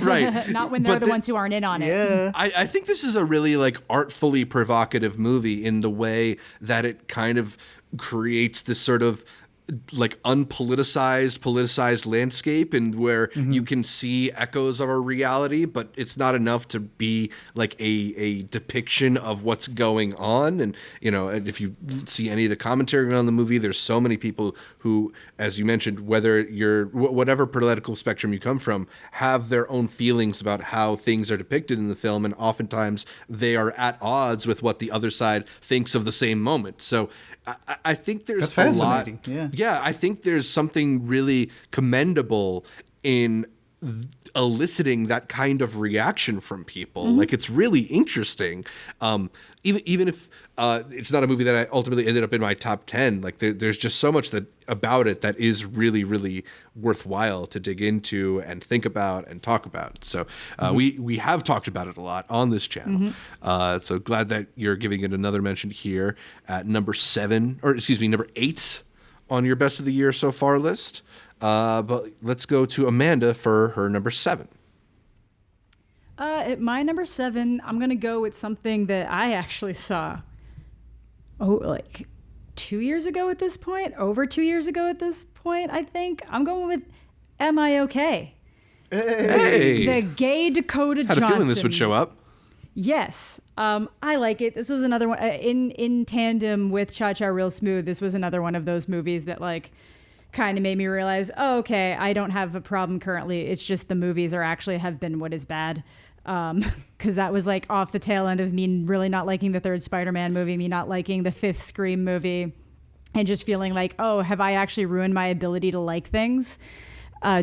right. Not when they're But the ones who aren't in on it. Yeah. I think this is a really artfully provocative movie in the way that it kind of creates this sort of politicized landscape, and where you can see echoes of our reality, but it's not enough to be like a depiction of what's going on. And and if you see any of the commentary on the movie, there's so many people who, as you mentioned, whether you're whatever political spectrum you come from, have their own feelings about how things are depicted in the film, and oftentimes they are at odds with what the other side thinks of the same moment. So I think there's That's a lot. fascinating, yeah. Yeah, I think there's something really commendable in eliciting that kind of reaction from people. Like, it's really interesting. Even if it's not a movie that I ultimately ended up in my top 10, there's just so much about it that is really, really worthwhile to dig into and think about and talk about. So we have talked about it a lot on this channel. So glad that you're giving it another mention here at number 8 on your best of the year so far list. But let's go to Amanda for her number 7. At my number 7, I'm going to go with something that I actually saw, 2 years ago at this point, over 2 years ago at this point, I think. I'm going with Am I Okay? Hey, The gay Dakota had Johnson. a feeling this would show up. Yes, I like it. This was another one in tandem with Cha Cha Real Smooth. This was another one of those movies that kind of made me realize, oh, okay, I don't have a problem currently. It's just the movies have been what is bad. Because that was off the tail end of me really not liking the third Spider-Man movie, me not liking the fifth Scream movie. and just feeling like, oh, have I actually ruined my ability to like things?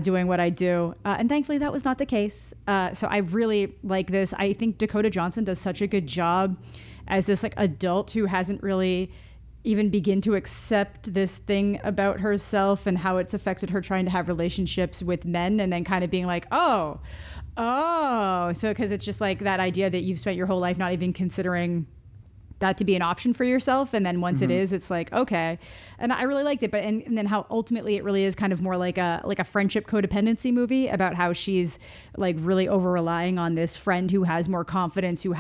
Doing what I do. And thankfully that was not the case. So I really like this. I think Dakota Johnson does such a good job as this like adult who hasn't really even begin to accept this thing about herself and how it's affected her trying to have relationships with men, and then kind of being like, oh, so because it's just like that idea that you've spent your whole life not even considering that to be an option for yourself, and then once it is, it's like, okay. And I really liked it, but and then how ultimately it really is kind of more like a friendship codependency movie about how she's like really over relying on this friend who has more confidence, who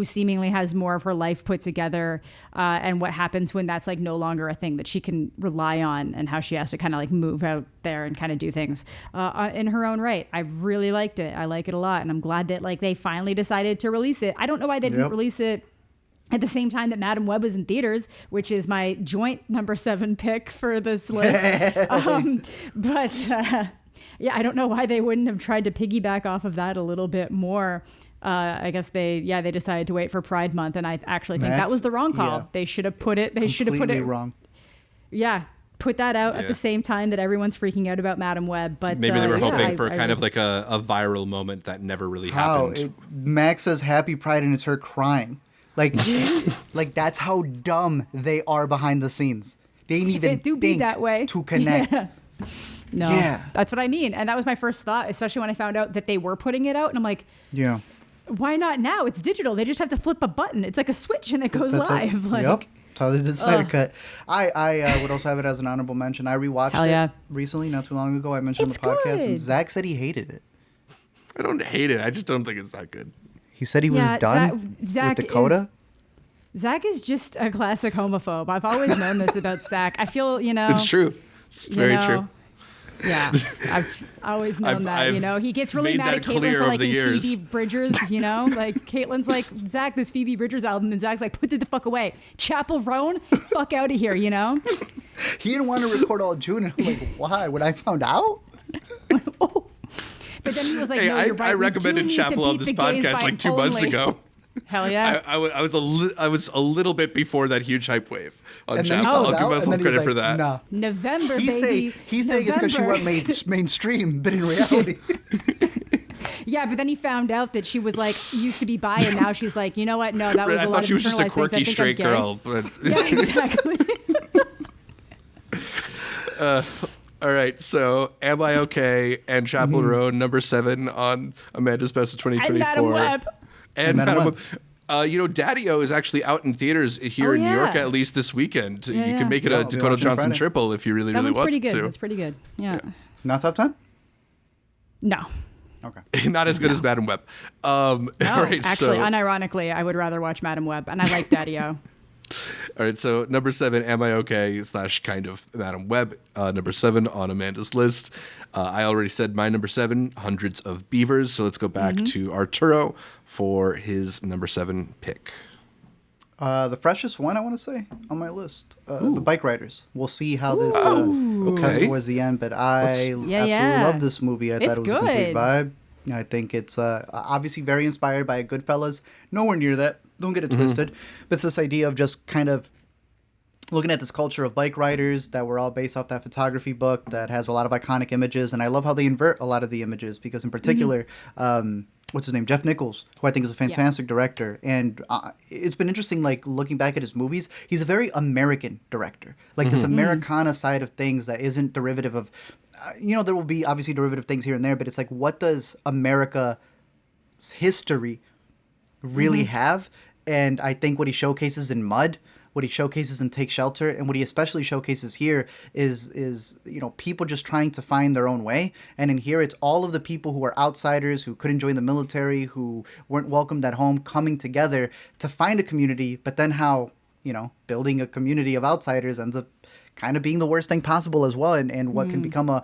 seemingly has more of her life put together, and what happens when that's like no longer a thing that she can rely on, and how she has to kind of like move out there and kind of do things in her own right. I really liked it. I like it a lot, and I'm glad that like they finally decided to release it. I don't know why they didn't release it at the same time that Madam Web was in theaters, which is my joint number 7 pick for this list. Yeah, I don't know why they wouldn't have tried to piggyback off of that a little bit more. I guess they decided to wait for Pride Month, and I actually think that was the wrong call. Yeah. They should have put it. They should have put it wrong. Yeah, put that out at the same time that everyone's freaking out about Madam Web. But maybe they were hoping for kind of like a viral moment that never really happened. Max says Happy Pride and it's her crying. Like, like that's how dumb they are behind the scenes. They didn't even think that way to connect. Yeah. No, that's what I mean. And that was my first thought, especially when I found out that they were putting it out. And I'm like, why not now? It's digital. They just have to flip a button. It's like a switch and it goes live. Like, yep. That's how they did Snyder Cut. I would also have it as an honorable mention. I rewatched it recently, not too long ago. I mentioned on the podcast, and Zach said he hated it. I don't hate it. I just don't think it's that good. He said he was done Zach with Dakota. Zach is just a classic homophobe. I've always known this about Zach. I feel, It's true. It's very true. Yeah, I've always known that. He gets really mad at Caitlin for liking Phoebe Bridgers. Like Caitlin's like, Zach, this Phoebe Bridgers album, and Zach's like, put it the fuck away. Chapel Roan, fuck out of here. He didn't want to record all June, and I'm like, why? When I found out. But then he was like, hey, no, you're right. I recommended Chapel on this podcast like 2 months ago. Hell yeah. I was a little bit before that huge hype wave on Chapel. I'll give myself credit for that. Nah. November, he's baby. He's saying it's because she went mainstream, but in reality. Yeah, but then he found out that she was like used to be bi, and now she's like, you know what? No, that was I a lot thought of she was just a quirky straight girl. But yeah, exactly. all right, so Am I Okay and Chapel Roan, number 7 on Amanda's Best of 2024. And Madam Web. And Madam Web. Daddy-O is actually out in theaters here in New York at least this weekend. You can make it a Dakota Johnson triple if you really want pretty good. to. That's pretty good. Yeah. Not top 10? No. Okay. Not as good as Madam Web. No, actually, unironically, I would rather watch Madam Web, and I like Daddy-O. All right, so number 7, Am I Okay / kind of Madam Web. Number 7 on Amanda's list. I already said my number 7, Hundreds of Beavers. So let's go back to Arturo for his number 7 pick. The freshest one, I want to say, on my list. The Bikeriders. We'll see how this comes towards the end, but I absolutely love this movie. I thought it was a complete vibe. I think it's obviously very inspired by Goodfellas. Nowhere near that. Don't get it twisted. But it's this idea of just kind of looking at this culture of bike riders that were all based off that photography book that has a lot of iconic images. And I love how they invert a lot of the images because in particular, what's his name? Jeff Nichols, who I think is a fantastic director. And it's been interesting, like, looking back at his movies. He's a very American director. Like, this Americana side of things that isn't derivative of... there will be obviously derivative things here and there, but it's like, what does America's history really have? And I think what he showcases in Mud, what he showcases in Take Shelter, and what he especially showcases here is people just trying to find their own way. And in here, it's all of the people who are outsiders, who couldn't join the military, who weren't welcomed at home, coming together to find a community. But then how, building a community of outsiders ends up kind of being the worst thing possible as well. And what can become a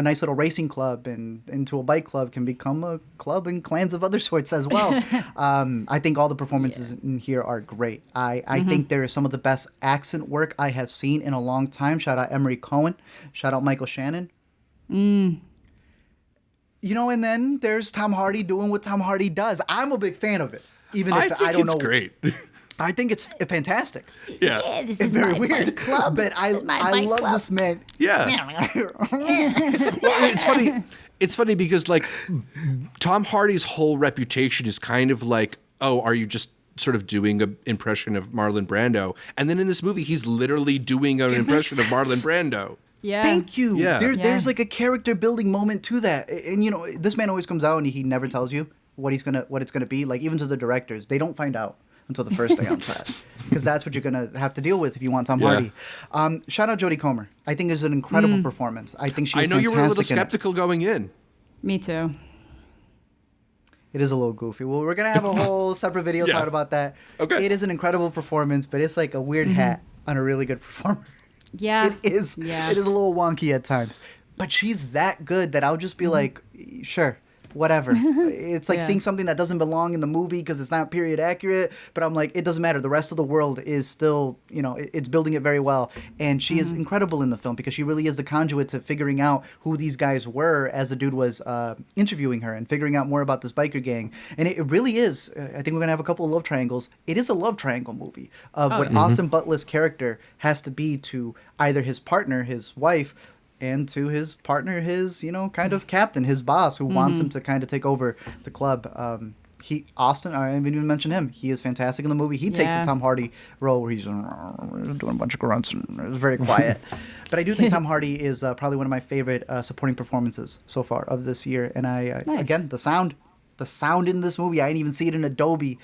nice little racing club and into a bike club can become a club and clans of other sorts as well. I think all the performances in here are great. I think there is some of the best accent work I have seen in a long time. Shout out Emery Cohen. Shout out Michael Shannon. And then there's Tom Hardy doing what Tom Hardy does. I'm a big fan of it. Even if I don't know. It's great. I think it's fantastic. Yeah. This It's is very my weird, bike club. but I bike love club. this man. Yeah. Well, it's funny. It's funny because like Tom Hardy's whole reputation is kind of like, oh, are you just sort of doing an impression of Marlon Brando? And then in this movie, he's literally doing an impression of Marlon Brando. Yeah. Thank you. Yeah. There's like a character building moment to that, and you know, this man always comes out and he never tells you what it's gonna be. Like even to the directors, they don't find out until the first day on set, because that's what you're gonna have to deal with if you want Tom Hardy. Shout out Jodie Comer. I think it's an incredible performance. I think she was I know you were a little fantastic in it. skeptical going in. Me too. It is a little goofy. Well, we're gonna have a whole separate video Yeah. talking about that. Okay. It is an incredible performance, but it's like a weird hat on a really good performer. Yeah. It is. Yeah. It is a little wonky at times, but she's that good that I'll just be like, sure, whatever. It's like Yeah. seeing something that doesn't belong in the movie because it's not period accurate. But I'm like, it doesn't matter. The rest of the world is still, you know, it's building it very well, and she is incredible in the film because she really is the conduit to figuring out who these guys were as the dude was interviewing her and figuring out more about this biker gang. And it really is. I think we're gonna have a couple of love triangles. It is a love triangle movie of what Austin Butler's character has to be to either his partner, his wife, and to his partner, his, you know, kind of captain, his boss, who wants him to kind of take over the club. Austin, I didn't even mention him. He is fantastic in the movie. He takes the Yeah. Tom Hardy role where he's doing a bunch of grunts and it's very quiet. But I do think Tom Hardy is probably one of my favorite supporting performances so far of this year. And I Nice. again, the sound in this movie, I didn't even see it in Adobe,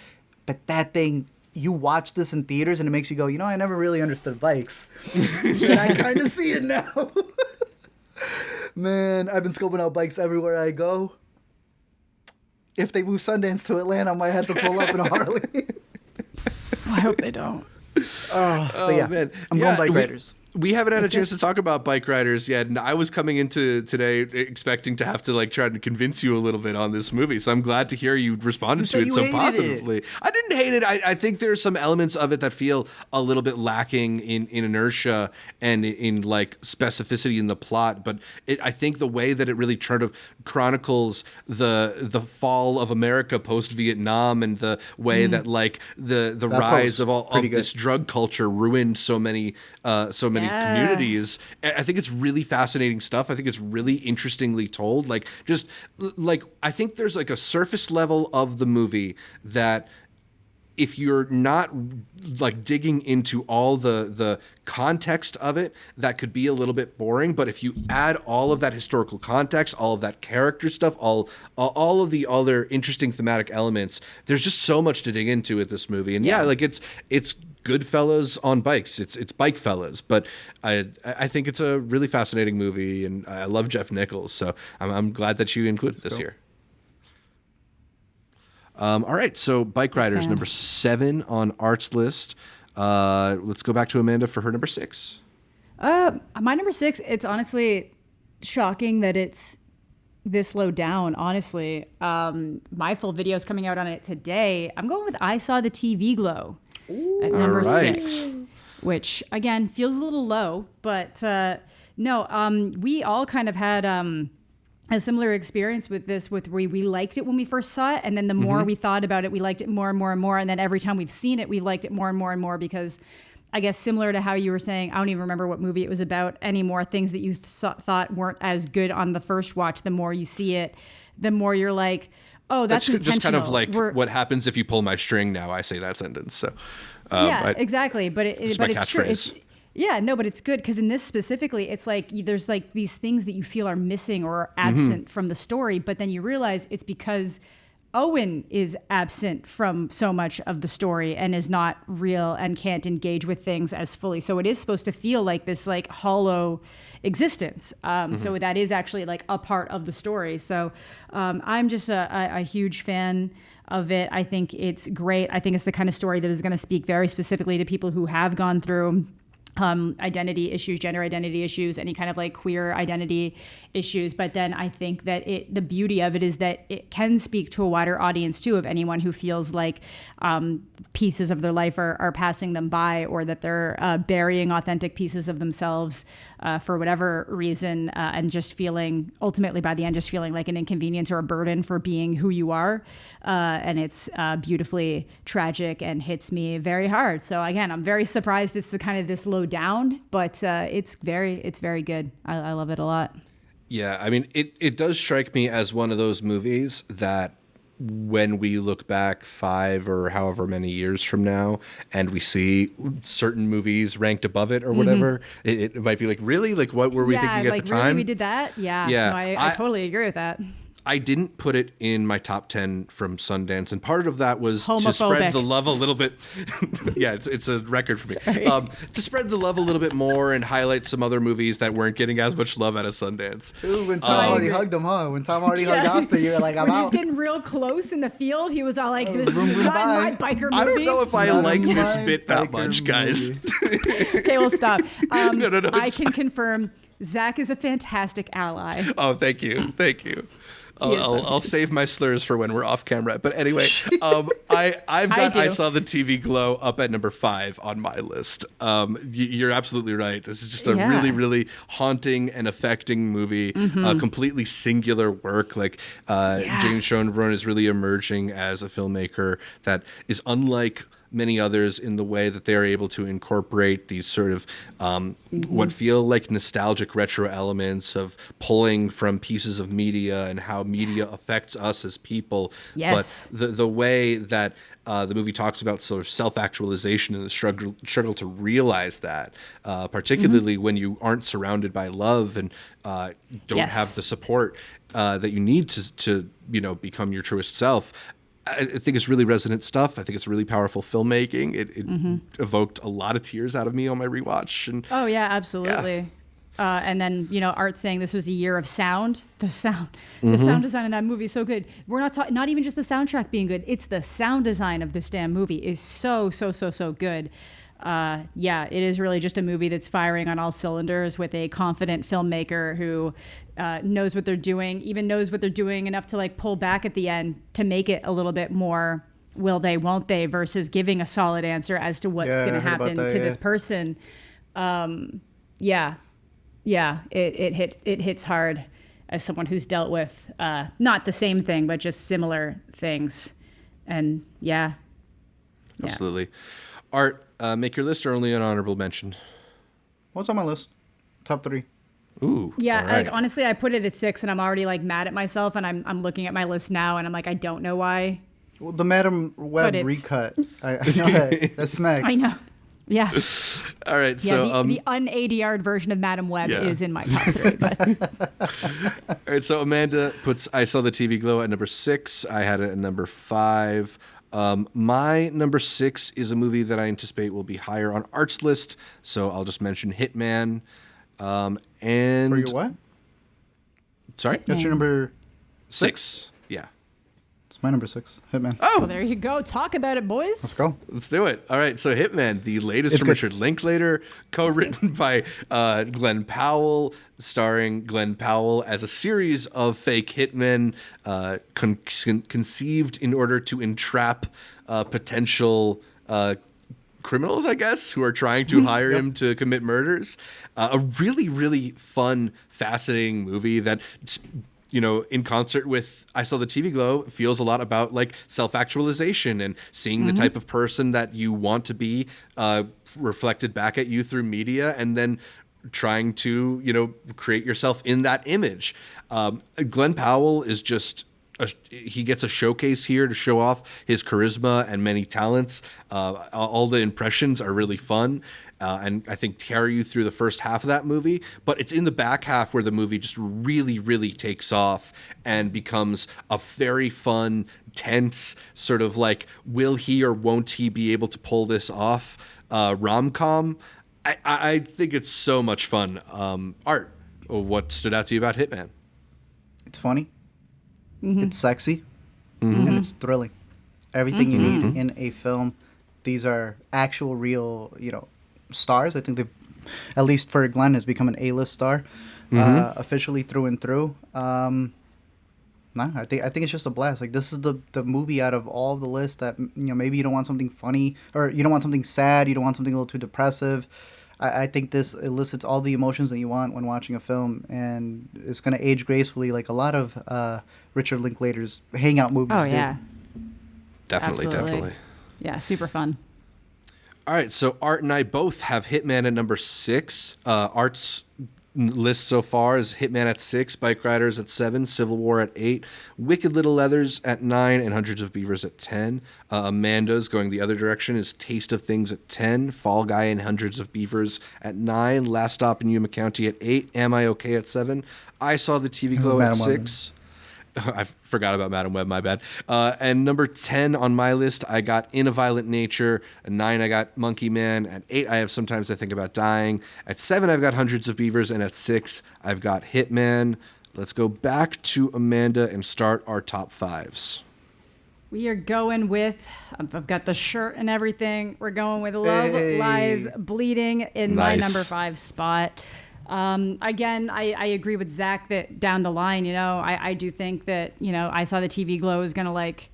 but that thing, you watch this in theaters and it makes you go, you know, I never really understood bikes. And I kind of see it now. Man, I've been scoping out bikes everywhere I go. If they move Sundance to Atlanta, I might have to pull up in a Harley. I hope they don't. But yeah, man. I'm Yeah, going Bikeriders. We haven't had a chance to talk about Bikeriders yet, and I was coming into today expecting to have to like try to convince you a little bit on this movie. So I'm glad to hear you responded You to said it you so hated positively. I didn't hate it. I think there's some elements of it that feel a little bit lacking in inertia and in like specificity in the plot. But I think the way that it really sort of chronicles the fall of America post Vietnam and the way that like the rise of all of pretty good. this drug culture ruined so many Yeah. communities. I think it's really fascinating stuff. I think it's really interestingly told. Like just like I think there's like a surface level of the movie that if you're not like digging into all the context of it, that could be a little bit boring. But if you add all of that historical context, all of that character stuff, all of the other interesting thematic elements, there's just so much to dig into with this movie. And yeah, like it's Goodfellas on bikes. It's Bike Fellas, but I think it's a really fascinating movie, and I love Jeff Nichols, so I'm glad that you included this here. All right, so Bikeriders, fan. number 7 on Art's list. Let's go back to Amanda for her number 6. My number 6, it's honestly shocking that it's this low down, honestly. My full video is coming out on it today. I'm going with I Saw the TV Glow at number All right. 6, which, again, feels a little low. But no, we all kind of had a similar experience with this, with we liked it when we first saw it. And then the more we thought about it, we liked it more and more and more. And then every time we've seen it, we liked it more and more and more because I guess similar to how you were saying, I don't even remember what movie it was about anymore. Things that you thought weren't as good on the first watch, the more you see it, the more you're like, oh, that's intentional. Just kind of like what happens if you pull my string now. I say that sentence. So yeah, exactly. But it's but my it's true. catchphrase. Yeah, no, but it's good because in this specifically, it's like there's like these things that you feel are missing or are absent from the story, but then you realize it's because Owen is absent from so much of the story and is not real and can't engage with things as fully. So it is supposed to feel like this like hollow existence. So that is actually like a part of the story. So I'm just a huge fan of it. I think it's great. I think it's the kind of story that is going to speak very specifically to people who have gone through identity issues, gender identity issues, any kind of like queer identity issues. But then I think that the beauty of it is that it can speak to a wider audience too, of anyone who feels like pieces of their life are passing them by, or that they're burying authentic pieces of themselves for whatever reason, and just feeling, ultimately by the end, just feeling like an inconvenience or a burden for being who you are. And it's beautifully tragic and hits me very hard. So again, I'm very surprised it's the kind of this low down, but it's very good. I love it a lot. Yeah, I mean, it does strike me as one of those movies that when we look back 5 or however many years from now and we see certain movies ranked above it or whatever, it might be like, really? Like, what were we thinking at the time? Really, we did that? Yeah. Yeah. No, I totally agree with that. I didn't put it in my top 10 from Sundance, and part of that was to Homophobic. spread the love a little bit. Yeah, it's a record for me. To spread the love a little bit more and highlight some other movies that weren't getting as much love out of Sundance. Ooh, when Tom already hugged him, huh? When Tom already hugged Austin, you were like, I'm when out. He's getting real close in the field. He was all like, "This is not my biker movie." I don't know if I Not like in this my bit that biker much, guys. Okay, we'll stop. No, I can confirm Zach is a fantastic ally. Oh, thank you. I'll save my slurs for when we're off camera. But anyway, I saw the TV Glow up at number 5 on my list. You're absolutely right. This is just a really, really haunting and affecting movie. Completely singular work. Like James Schoenbrunn is really emerging as a filmmaker that is unlike many others in the way that they're able to incorporate these sort of what feel like nostalgic retro elements of pulling from pieces of media and how media affects us as people. Yes. But the way that the movie talks about sort of self-actualization and the struggle to realize that, particularly when you aren't surrounded by love and don't have the support that you need to become your truest self. I think it's really resonant stuff. I think it's really powerful filmmaking. It evoked a lot of tears out of me on my rewatch. And oh yeah, absolutely. Yeah. And then Art saying this was a year of sound. The sound design in that movie is so good. We're not talking, not even just the soundtrack being good. It's the sound design of this damn movie is so good. It is really just a movie that's firing on all cylinders with a confident filmmaker who knows what they're doing, even knows what they're doing enough to like pull back at the end to make it a little bit more will they, won't they, versus giving a solid answer as to what's going to happen to this person. It hits hard as someone who's dealt with not the same thing, but just similar things. And absolutely. Art, make your list or only an honorable mention? What's on my list? Top 3. Ooh. Yeah, all right. like honestly, I put it at 6, and I'm already like mad at myself, and I'm looking at my list now, and I'm like, I don't know why. Well, the Madam Web recut. I know that's smack. I know. Yeah. All right. So the un-ADR'd version of Madam Web is in my top 3. But. All right. So Amanda puts I Saw the TV Glow at number 6. I had it at number 5. My number 6 is a movie that I anticipate will be higher on Art's list, so I'll just mention Hitman. And for your what? Sorry, that's your number 6. Yeah, it's my number 6. Hitman. Oh, well, there you go. Talk about it, boys. Let's go. Let's do it. All right. So Hitman, the latest from Richard Linklater, co-written by Glenn Powell, starring Glenn Powell as a series of fake hitmen conceived in order to entrap potential criminals, I guess, who are trying to hire him to commit murders. A really, really fun, fascinating movie that, in concert with I Saw the TV Glow, feels a lot about like self-actualization and seeing the type of person that you want to be reflected back at you through media, and then trying to, create yourself in that image. Glenn Powell is just he gets a showcase here to show off his charisma and many talents. All the impressions are really fun, and I think carry you through the first half of that movie. But it's in the back half where the movie just really, really takes off and becomes a very fun, tense sort of like, will he or won't he be able to pull this off rom-com. I think it's so much fun. Art, what stood out to you about Hitman? It's funny. It's sexy, and it's thrilling. Everything you need in a film. These are actual, real, stars. I think they've at least for Glenn, has become an A-list star, officially through and through. No, I think it's just a blast. Like, this is the movie out of all of the list that, maybe you don't want something funny, or you don't want something sad, you don't want something a little too depressive. I think this elicits all the emotions that you want when watching a film, and it's going to age gracefully like a lot of Richard Linklater's hangout movies Oh do. yeah, Definitely. Yeah, super fun. All right, so Art and I both have Hitman at number 6. Art's list so far is Hitman at 6, Bikeriders at 7, Civil War at 8, Wicked Little Leathers at 9, and Hundreds of Beavers at 10. Amanda's going the other direction is Taste of Things at 10, Fall Guy and Hundreds of Beavers at 9, Last Stop in Yuma County at 8, Am I Okay at 7, I Saw the TV Glow at 6. I forgot about Madam Web, my bad. And number 10 on my list, I got In a Violent Nature. At 9, I got Monkey Man. At 8, I have Sometimes I Think About Dying. At 7, I've got Hundreds of Beavers. And at 6, I've got Hitman. Let's go back to Amanda and start our top 5s. We are going with, I've got the shirt and everything. We're going with Love Lies Bleeding in my number 5 spot. Again, I agree with Zach that down the line, I do think that, I Saw the TV Glow is going to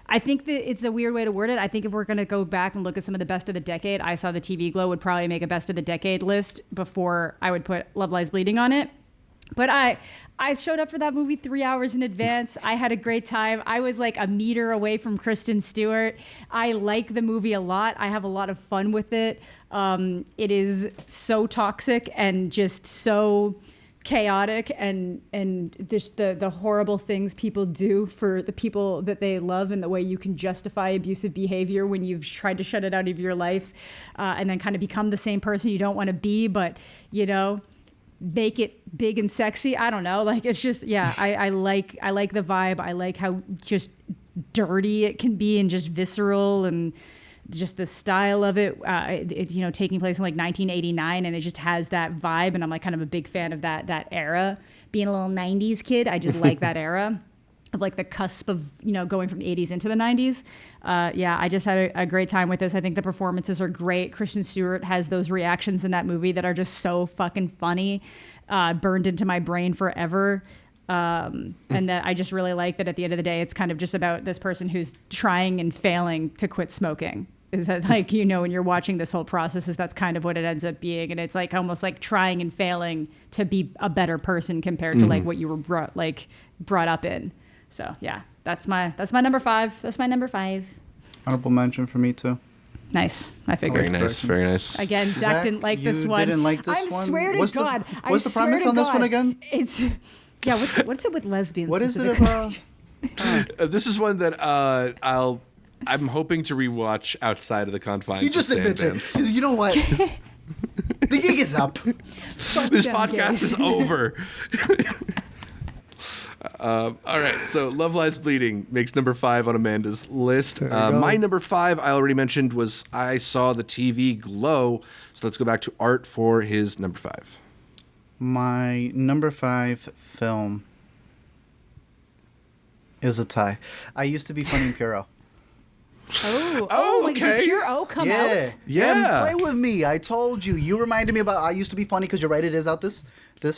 I think that it's a weird way to word it. I think if we're going to go back and look at some of the best of the decade, I Saw the TV Glow would probably make a best of the decade list before I would put Love Lies Bleeding on it. But I showed up for that movie 3 hours in advance. I had a great time. I was like a meter away from Kristen Stewart. I like the movie a lot. I have a lot of fun with it. It is so toxic and just so chaotic, and just the horrible things people do for the people that they love, and the way you can justify abusive behavior when you've tried to shut it out of your life, and then kind of become the same person you don't want to be, but make it big and sexy. I don't know. It's just, yeah, I like the vibe. I like how just dirty it can be and just visceral, and just the style of it. It's, taking place in 1989, and it just has that vibe. And I'm kind of a big fan of that era. Being a little 90s kid, I just like that era of the cusp of, going from the 80s into the 90s. Yeah, I just had a great time with this. I think the performances are great. Kristen Stewart has those reactions in that movie that are just so fucking funny, burned into my brain forever. And that I just really like that at the end of the day, it's kind of just about this person who's trying and failing to quit smoking. Is that when you're watching this whole process, that's kind of what it ends up being. And it's almost trying and failing to be a better person compared to what you were brought up in. So yeah, that's my number 5. That's my number 5. Honorable mention for me too. Nice. I figured. Very nice. Again, Zach didn't like this one. Didn't like this one? I swear to God. What's the premise on this one again? It's what's it with lesbians? What is it about? This is one that I'm hoping to rewatch outside of the confines. You just of admit it. Sundance. You know what? The gig is up. This podcast is over. All right, so Love Lies Bleeding makes number 5 on Amanda's list. My number 5, I already mentioned, was I Saw the TV Glow. So let's go back to Art for his number 5. My number 5 film is a tie. I Used to Be Funny in Puro. Oh, okay. Did Pure O come out? Yeah. Play with me. I told you. You reminded me about I Used to Be Funny because you're right. It is out this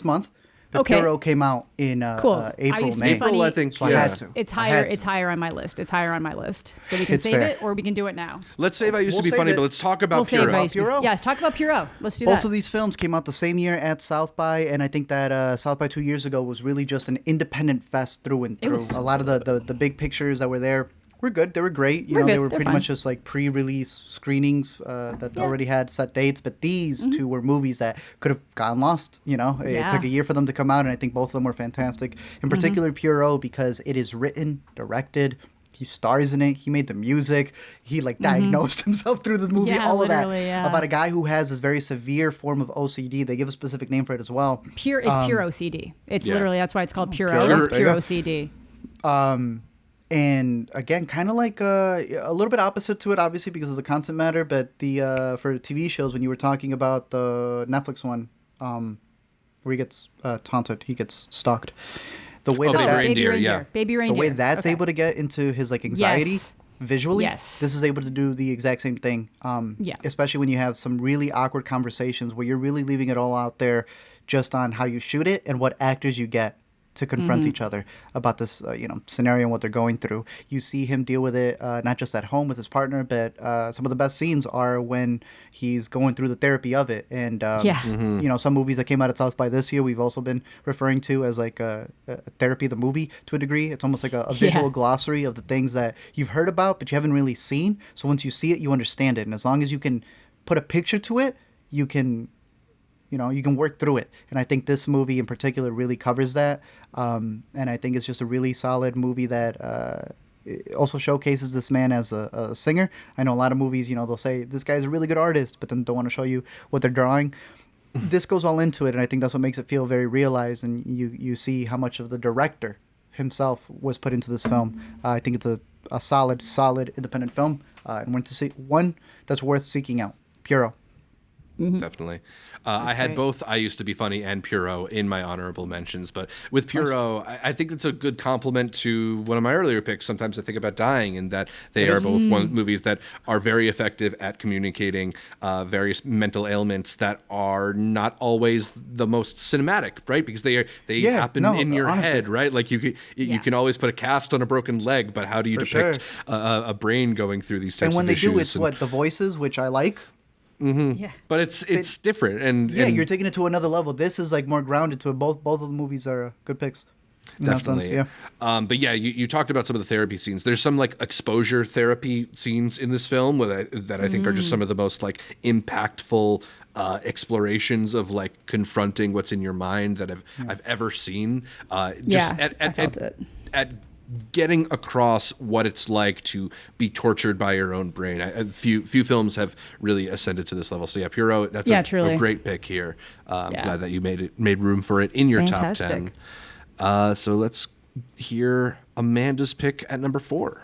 month. But Okay. Puro came out in Cool. I April, Used to Be May. Funny. April, I think. So I Yeah. had to. It's I higher. had to. It's higher on my list. It's higher on my list. So we can It's save fair. it, or we can do it now. Let's save I Used to We'll Be save Funny, it. but let's talk about We'll save Puro. I Used to Be- Puro? Yeah, talk about Puro. Let's do Both that. of these films came out the same year at South by, and I think that South by 2 years ago was really just an independent fest through and It through. was A lot of the big pictures that were there were good. They were great. We're They good. were They're pretty fine. much just pre-release screenings that already had set dates. But these two were movies that could have gotten lost. It Yeah. took a year for them to come out, and I think both of them were fantastic. In particular, Puro, because it is written, directed. He stars in it. He made the music. He diagnosed himself through the movie. Yeah, all of that literally, yeah. about a guy who has this very severe form of OCD. They give a specific name for it as well. It's pure OCD. It's Yeah. literally, that's why it's called Pure Pure. O. Sure, It's there you pure go. OCD. And again, kind of a little bit opposite to it, obviously, because of the content matter. But for TV shows, when you were talking about the Netflix one, where he gets taunted, he gets stalked. The way Oh, that Baby that- Reindeer, yeah. Baby the Reindeer. way that's Okay. able to get into his anxiety, Yes. visually. Yes. This is able to do the exact same thing. Yeah. Especially when you have some really awkward conversations where you're really leaving it all out there just on how you shoot it and what actors you get to confront each other about this, scenario and what they're going through. You see him deal with it not just at home with his partner, but some of the best scenes are when he's going through the therapy of it. And some movies that came out of South by this year, we've also been referring to as like a therapy the movie to a degree. It's almost like a visual glossary of the things that you've heard about but you haven't really seen. So once you see it, you understand it. And as long as you can put a picture to it, you can work through it. And I think this movie in particular really covers that. And I think it's just a really solid movie that it also showcases this man as a singer. I know a lot of movies, they'll say this guy's a really good artist, but then don't want to show you what they're drawing. This goes all into it, and I think that's what makes it feel very realized. And you see how much of the director himself was put into this film. I think it's a solid independent film, and one that's worth seeking out. Puro. Definitely. I had great. both I Used to Be Funny and Puro in my honorable mentions, but with Puro, I think it's a good compliment to one of my earlier picks, Sometimes I Think About Dying, in that they are both movies that are very effective at communicating various mental ailments that are not always the most cinematic, right? Because they happen in your head, right? Like you can always put a cast on a broken leg, but how do you depict a brain going through these types of issues? And when they do, it's the voices, which I like. Yeah. But it's different, and you're taking it to another level. This is like more grounded to it. Both of the movies are good picks. Definitely. But yeah, you talked about some of the therapy scenes. There's some like exposure therapy scenes in this film that I think are just some of the most like impactful explorations of like confronting what's in your mind that I've ever seen. I felt it. At getting across what it's like to be tortured by your own brain. Few films have really ascended to this level. So yeah, Puro, that's a great pick here. Glad that you made room for it in your top 10. So let's hear Amanda's pick at number 4.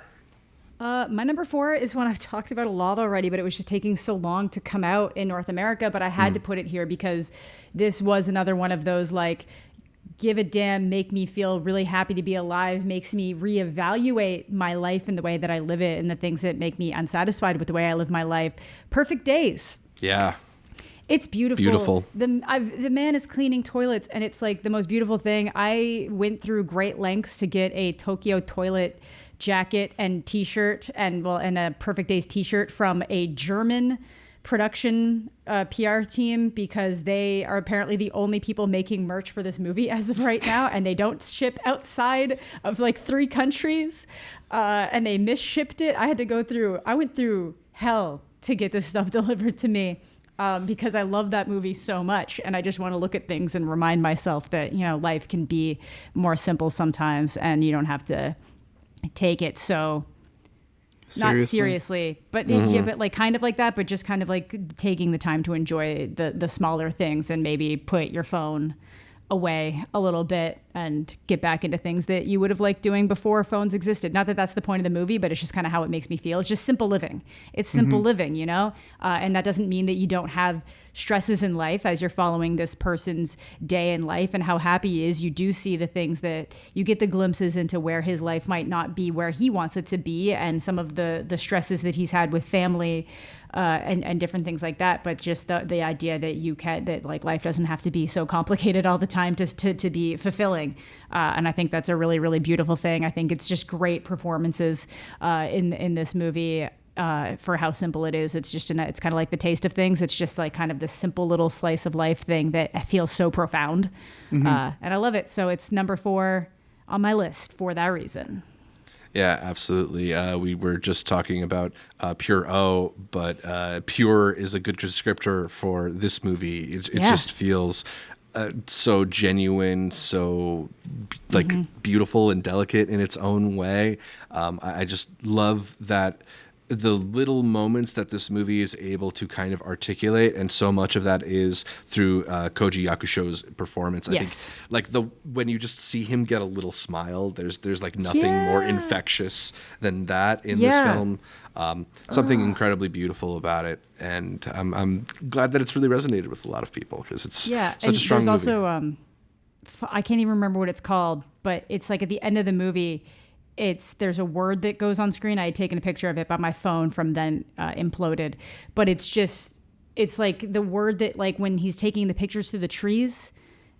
My number 4 is one I've talked about a lot already, but it was just taking so long to come out in North America. But I had to put it here because this was another one of those like, give a damn, make me feel really happy to be alive, makes me reevaluate my life and the way that I live it and the things that make me unsatisfied with the way I live my life. Perfect Days. Yeah. It's beautiful. The man is cleaning toilets, and it's like the most beautiful thing. I went through great lengths to get a Tokyo toilet jacket and t-shirt and a Perfect Days t-shirt from a German production PR team, because they are apparently the only people making merch for this movie as of right now, and they don't ship outside of like 3 countries, and they misshipped it. I went through hell to get this stuff delivered to me, because I love that movie so much, and I just want to look at things and remind myself that life can be more simple sometimes, and you don't have to take it so not seriously, but but like kind of like that, but just kind of like taking the time to enjoy the smaller things and maybe put your phone away a little bit and get back into things that you would have liked doing before phones existed. Not that that's the point of the movie, but it's just kind of how it makes me feel. It's just simple living. It's simple living, and that doesn't mean that you don't have stresses in life as you're following this person's day in life and how happy he is. You do see the things that you get the glimpses into where his life might not be where he wants it to be, and some of the stresses that he's had with family and different things like that. But just the idea that like life doesn't have to be so complicated all the time to be fulfilling. And I think that's a really, really beautiful thing. I think it's just great performances in this movie. For how simple it is. It's just it's kind of like the taste of things. It's just like kind of this simple little slice of life thing that feels so profound. And I love it. So it's number 4 on my list for that reason. Yeah, absolutely. We were just talking about Puro, but pure is a good descriptor for this movie. It just feels so genuine, so like beautiful and delicate in its own way. I just love that the little moments that this movie is able to kind of articulate, and so much of that is through Koji Yakusho's performance. I think like when you just see him get a little smile, there's like nothing more infectious than that in this film. Something incredibly beautiful about it, and I'm glad that it's really resonated with a lot of people, because it's such a strong movie. Also, I can't even remember what it's called, but it's like at the end of the movie, there's a word that goes on screen. I had taken a picture of it, but my phone from then imploded. But it's like the word that, like, when he's taking the pictures through the trees,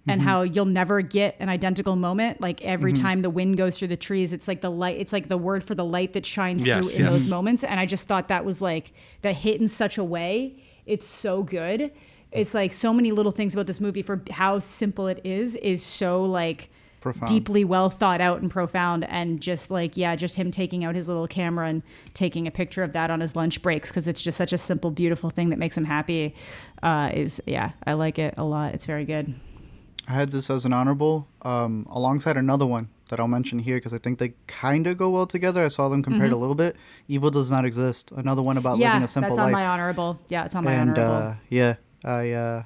and how you'll never get an identical moment. Like every time the wind goes through the trees, it's like the light. It's like the word for the light that shines through in those moments. And I just thought that was like that hit in such a way. It's so good. It's like so many little things about this movie for how simple it is so like profound. Deeply well thought out and profound. And just like, just him taking out his little camera and taking a picture of that on his lunch breaks, because it's just such a simple, beautiful thing that makes him happy. I like it a lot. It's very good. I had this as an honorable alongside another one that I'll mention here because I think they kind of go well together. I saw them compared a little bit. Evil Does Not Exist. Another one about living a simple life. Yeah, that's on my honorable. Yeah, it's on my honorable. I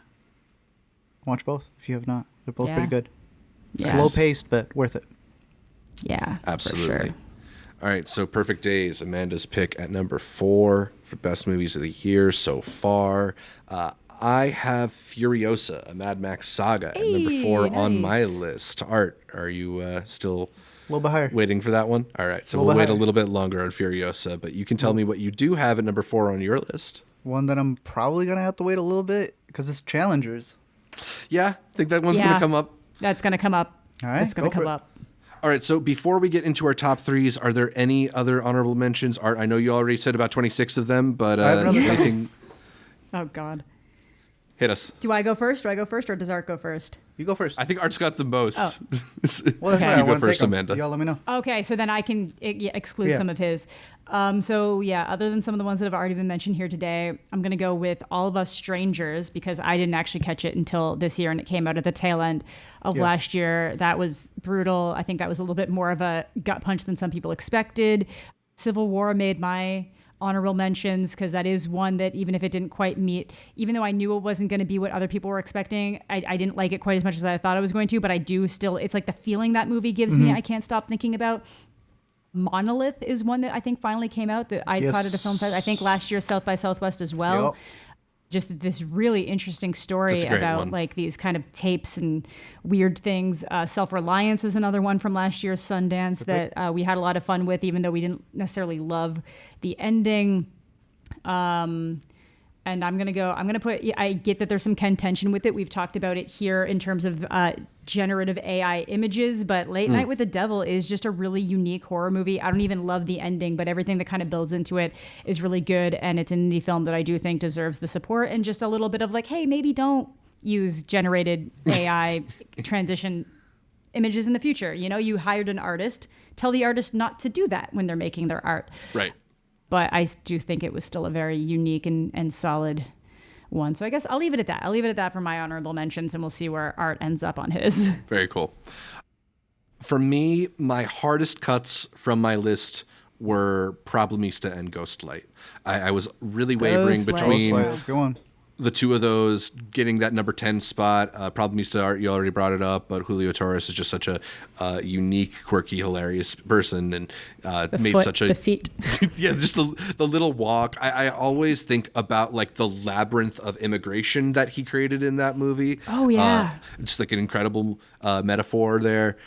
watch both if you have not. They're both pretty good. Yes. Slow paced, but worth it. Yeah, absolutely. For sure. All right, so Perfect Days, Amanda's pick at number 4 for best movies of the year so far. I have Furiosa, a Mad Max Saga, at number 4 on my list. Art, are you still a little bit higher waiting for that one? All right, so we'll wait a little bit longer on Furiosa, but you can tell me what you do have at number 4 on your list. One that I'm probably going to have to wait a little bit because it's Challengers. Yeah, I think that one's going to come up. That's going to come up. All right, that's going to come up. All right, so before we get into our top 3s, are there any other honorable mentions? Art, I know you already said about 26 of them, but anything... Oh, God. Hit us. Do I go first, or does Art go first? You go first. I think Art's got the most. Oh. Well, that's right. You go first, Amanda. Y'all let me know. Okay, so then I can exclude some of his. Other than some of the ones that have already been mentioned here today, I'm going to go with All of Us Strangers because I didn't actually catch it until this year and it came out at the tail end of last year. That was brutal. I think that was a little bit more of a gut punch than some people expected. Civil War made my honorable mentions because that is one that even if it didn't quite meet, even though I knew it wasn't going to be what other people were expecting, I didn't like it quite as much as I thought I was going to, but I do still, it's like the feeling that movie gives me, I can't stop thinking about. Monolith is one that I think finally came out that I caught at a film fest. I think last year South by Southwest as well. Yep. Just this really interesting story about like these kind of tapes and weird things. Self-Reliance is another one from last year's Sundance that we had a lot of fun with, even though we didn't necessarily love the ending. And I'm going to put, I get that there's some contention with it. We've talked about it here in terms of generative AI images, but Late Night with the Devil is just a really unique horror movie. I don't even love the ending, but everything that kind of builds into it is really good. And it's an indie film that I do think deserves the support and just a little bit of like, hey, maybe don't use generated AI transition images in the future. You know, you hired an artist, tell the artist not to do that when they're making their art. Right. But I do think it was still a very unique and solid one. So I guess I'll leave it at that. I'll leave it at that for my honorable mentions, and we'll see where Art ends up on his. Very cool. For me, my hardest cuts from my list were Problemista and Ghostlight. I was really wavering between the two of those, getting that number 10 spot. Problemista, you already brought it up, but Julio Torres is just such a unique, quirky, hilarious person, and the feet. Yeah, just the little walk. I always think about like the labyrinth of immigration that he created in that movie. Oh yeah, just like an incredible metaphor there.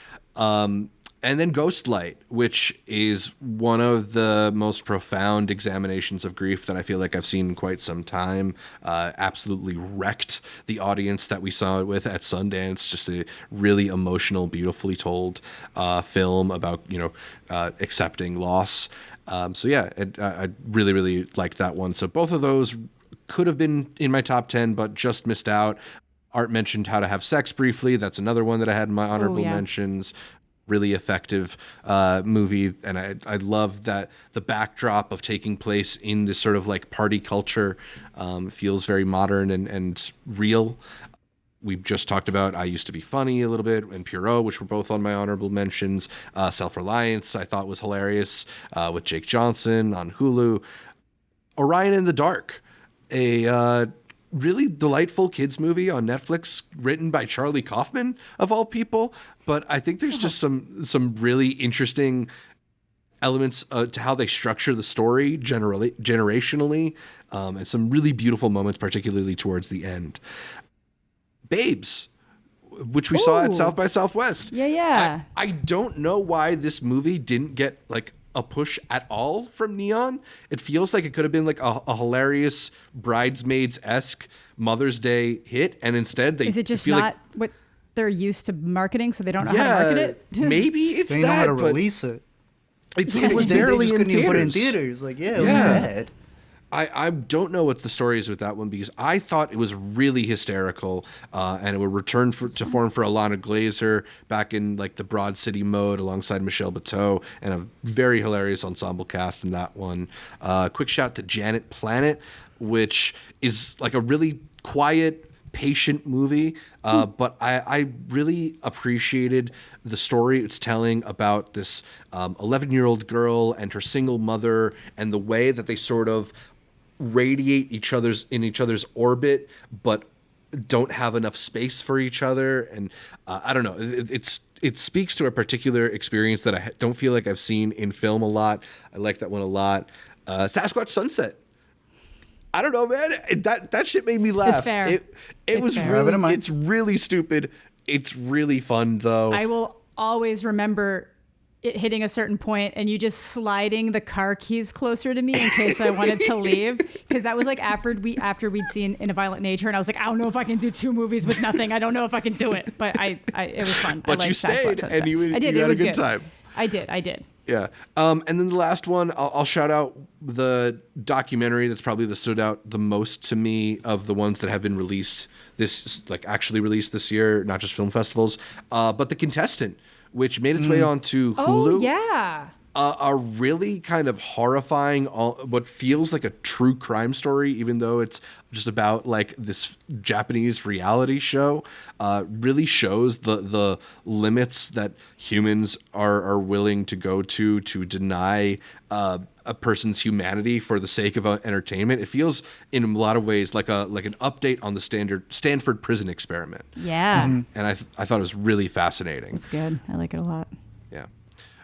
And then Ghostlight, which is one of the most profound examinations of grief that I feel like I've seen in quite some time. Absolutely wrecked the audience that we saw it with at Sundance. Just a really emotional, beautifully told film about, accepting loss. I really, really liked that one. So both of those could have been in my top 10, but just missed out. Art mentioned How to Have Sex briefly. That's another one that I had in my honorable mentions. Really effective movie, and I love that the backdrop of taking place in this sort of like party culture feels very modern and real. We just talked about I Used to Be Funny a little bit, and Pierrot, which were both on my honorable mentions. Self-Reliance I thought was hilarious with Jake Johnson on Hulu. Orion in the Dark, a really delightful kids movie on Netflix, written by Charlie Kaufman of all people. But I think there's just some really interesting elements to how they structure the story generationally, and some really beautiful moments, particularly towards the end. Babes, which we saw at Ooh. South by Southwest. Yeah. I don't know why this movie didn't get like a push at all from Neon. It feels like it could have been like a hilarious Bridesmaids-esque Mother's Day hit, and instead they Is it just feel not what they're used to marketing, so they don't know like, how to market it? maybe it's They know how that, to but release it. it was They barely just in couldn't even put it in theaters. theaters. Like, it was Yeah. bad. I don't know what the story is with that one because I thought it was really hysterical, and it would return to form for Alana Glazer back in like the Broad City mode alongside Michelle Buteau, and a very hilarious ensemble cast in that one. Quick shout to Janet Planet, which is like a really quiet, patient movie, but I really appreciated the story it's telling about this 11-year-old girl and her single mother, and the way that they sort of radiate each other's orbit, but don't have enough space for each other. And I don't know, it speaks to a particular experience that I don't feel like I've seen in film a lot. I like that one a lot. Sasquatch Sunset. I don't know, man. That shit made me laugh. It's fair. It It's was fair. Have it in really, mind. it's really stupid. It's really fun though. I will always remember it hitting a certain point and you just sliding the car keys closer to me in case I wanted to leave, because that was like after we'd seen In a Violent Nature, and I was like, I don't know if I can do 2 movies with nothing. I don't know if I can do it, but it was fun. But I you liked Sasquatch stayed, Sunset. and you I did. had It a was good time. I did. Yeah. And then the last one, I'll shout out the documentary that's probably stood out the most to me of the ones that have been released actually released this year, not just film festivals, but The Contestant, which made its way onto Hulu. Oh yeah. A really kind of horrifying, what feels like a true crime story, even though it's just about like this Japanese reality show, really shows the limits that humans are willing to go to deny a person's humanity for the sake of entertainment. It feels in a lot of ways like an update on the Stanford prison experiment. Yeah. And I thought it was really fascinating. It's good. I like it a lot. Yeah.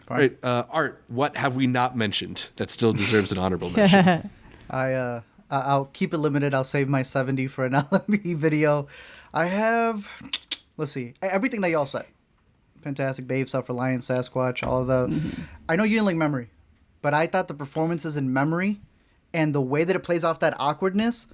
All right, Art, what have we not mentioned that still deserves an honorable mention? I'll keep it limited. I'll save my 70 for an LME video. I have, let's see, everything that y'all said. Fantastic, Babe, Self-Reliance, Sasquatch, all of the. I know you didn't like Memory, but I thought the performances in Memory and the way that it plays off that awkwardness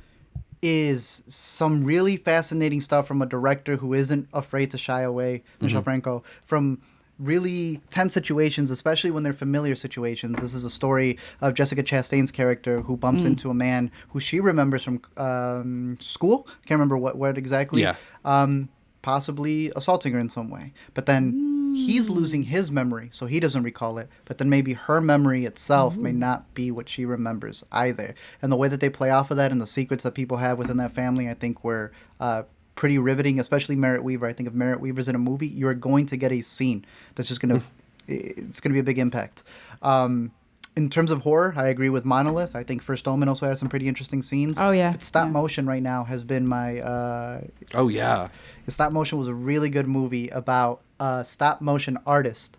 is some really fascinating stuff from a director who isn't afraid to shy away, Michel Franco, from really tense situations, especially when they're familiar situations. This is a story of Jessica Chastain's character who bumps into a man who she remembers from school. Can't remember what exactly. Yeah. Possibly assaulting her in some way. But then he's losing his memory, so he doesn't recall it. But then maybe her memory itself may not be what she remembers either. And the way that they play off of that and the secrets that people have within that family, I think were pretty riveting, especially Merritt Weaver. I think if Merritt Weaver's in a movie, you're going to get a scene that's just going to, it's going to be a big impact. In terms of horror, I agree with Monolith. I think First Omen also has some pretty interesting scenes. Oh, yeah. But stop Yeah. motion right now has been my... Oh, yeah. Stop motion was a really good movie about a stop motion artist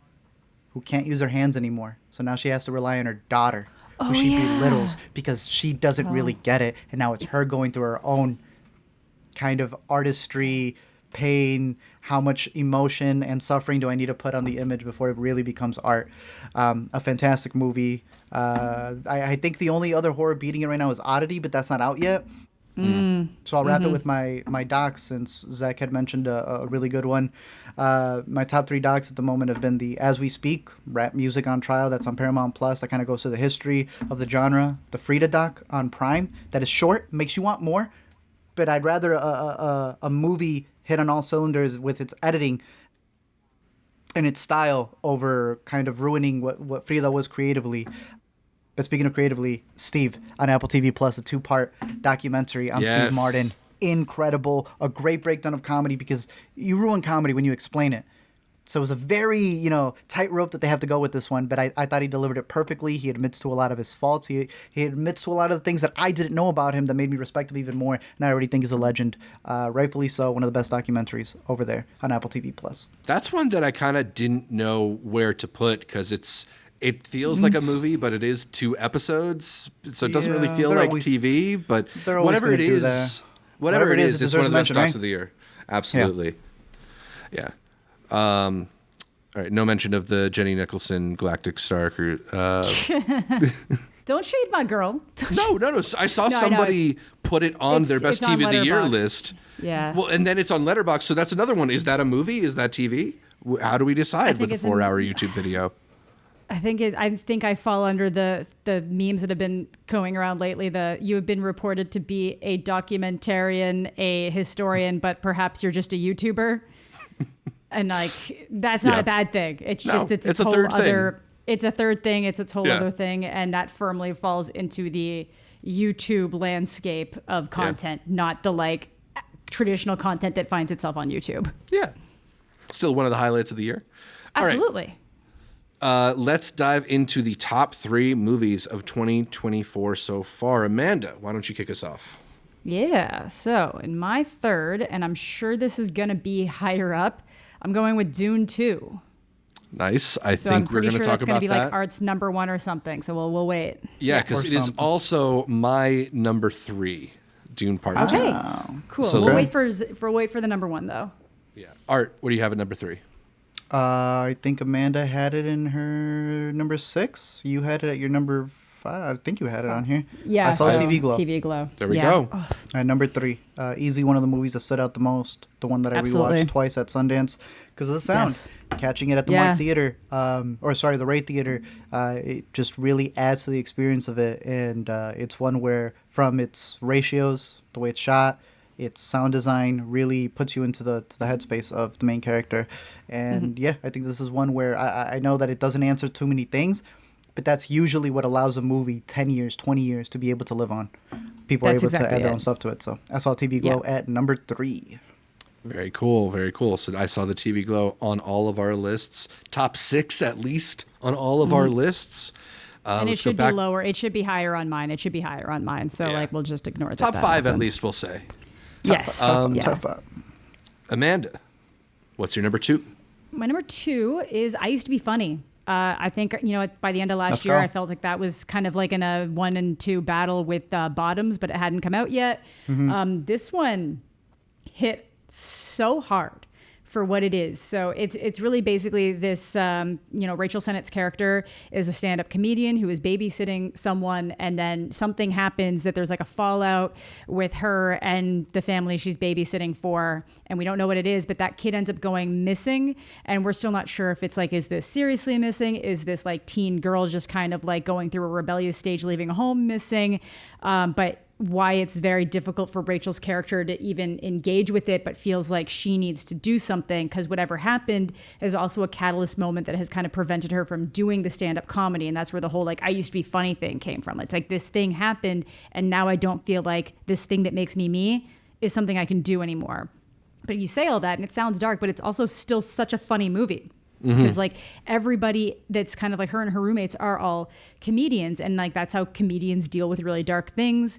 who can't use her hands anymore. So now she has to rely on her daughter, who she belittles because she doesn't really get it. And now it's her going through her own kind of artistry, pain, how much emotion and suffering do I need to put on the image before it really becomes art. A fantastic movie. I think the only other horror beating it right now is Oddity, but that's not out yet. So I'll wrap it with my docs, since Zach had mentioned a really good one. My top 3 docs at the moment have been the As We Speak, Rap Music on Trial, that's on Paramount Plus. That kind of goes to the history of the genre. The Frida doc on Prime, that is short, makes you want more, but I'd rather a movie hit on all cylinders with its editing and its style over kind of ruining what Frida was creatively. But speaking of creatively, Steve on Apple TV Plus, a 2-part documentary on Steve Martin. Incredible. A great breakdown of comedy, because you ruin comedy when you explain it. So it was a very, tightrope that they have to go with this one, but I thought he delivered it perfectly. He admits to a lot of his faults. He admits to a lot of the things that I didn't know about him that made me respect him even more, and I already think he's a legend. Rightfully so, one of the best documentaries over there on Apple TV Plus. That's one that I kind of didn't know where to put, because it feels like a movie, but it is 2 episodes, so it doesn't really Yeah, feel they're like always- TV. But they're always whatever gonna it do is, that. whatever it is, it's deserves one of the a best mention, docs right? of the year. Absolutely. Yeah. All right. No mention of the Jenny Nicholson Galactic Star Cruise. Don't shade my girl. No. I saw somebody put it on their best it's on TV of the year Letterboxd. list. Yeah. Well, and then it's on Letterboxd, so that's another one. Is that a movie? Is that TV? How do we decide with a 4-hour YouTube video? I think I fall under the memes that have been going around lately. You have been reported to be a documentarian, a historian, but perhaps you're just a YouTuber. And like that's not a bad thing. It's just it's a whole other. It's a third thing. It's its whole other thing, and that firmly falls into the YouTube landscape of content, not the like traditional content that finds itself on YouTube. Yeah, still one of the highlights of the year. Absolutely. All right. Let's dive into the top 3 movies of 2024 so far. Amanda, why don't you kick us off? Yeah. So in my third, and I'm sure this is gonna be higher up, I'm going with Dune 2. Nice. I So think I'm we're pretty going to sure talk that's going about to be that. like Art's number 1 or something. So we'll wait. Yeah, because it is also my number 3, Dune Part 2. Okay, cool. So we'll then- wait for the number 1 though. Yeah. Art, what do you have at number 3? I think Amanda had it in her number 6. You had it at your number 5. I think you had it on here. Yeah, I saw so TV Glow. TV Glow. There we Yeah. go. Oh, At number 3, easy one of the movies that stood out the most. The one that I Absolutely. rewatched twice at Sundance because of the sound. Yes. Catching it at the Yeah. Mark Theater, the Ray Theater, it just really adds to the experience of it. And it's one where, from its ratios, the way it's shot, its sound design really puts you into the headspace of the main character. And yeah, I think this is one where I know that it doesn't answer too many things, but that's usually what allows a movie 10 years, 20 years to be able to live on. People are That's able to exactly add their it. own stuff to it. So I saw TV Glow at number 3. Very cool. Very cool. So I saw the TV Glow on all of our lists. Top 6 at least on all of our lists. and it Let's go should back. be lower. It should be higher on mine. So Yeah. like we'll just ignore that. Top that 5 at happens. least, we'll say. Yes. Yeah. Tough up. Amanda, what's your number 2? My number 2 is I Used to Be Funny. I think, by the end of last Let's year, go. I felt like that was kind of like in a 1 and 2 battle with Bottoms, but it hadn't come out yet. This one hit so hard for what it is. So it's really basically this, Rachel Sennett's character is a stand-up comedian who is babysitting someone, and then something happens that there's like a fallout with her and the family she's babysitting for, and we don't know what it is, but that kid ends up going missing, and we're still not sure if it's like, is this seriously missing? Is this like teen girl just kind of like going through a rebellious stage, leaving home missing? But why it's very difficult for Rachel's character to even engage with it, but feels like she needs to do something because whatever happened is also a catalyst moment that has kind of prevented her from doing the stand-up comedy. And that's where the whole like I used to be funny thing came from. It's like this thing happened and now I don't feel like this thing that makes me me is something I can do anymore. But you say all that and it sounds dark, but it's also still such a funny movie. Because like everybody that's kind of like her and her roommates are all comedians, and like that's how comedians deal with really dark things,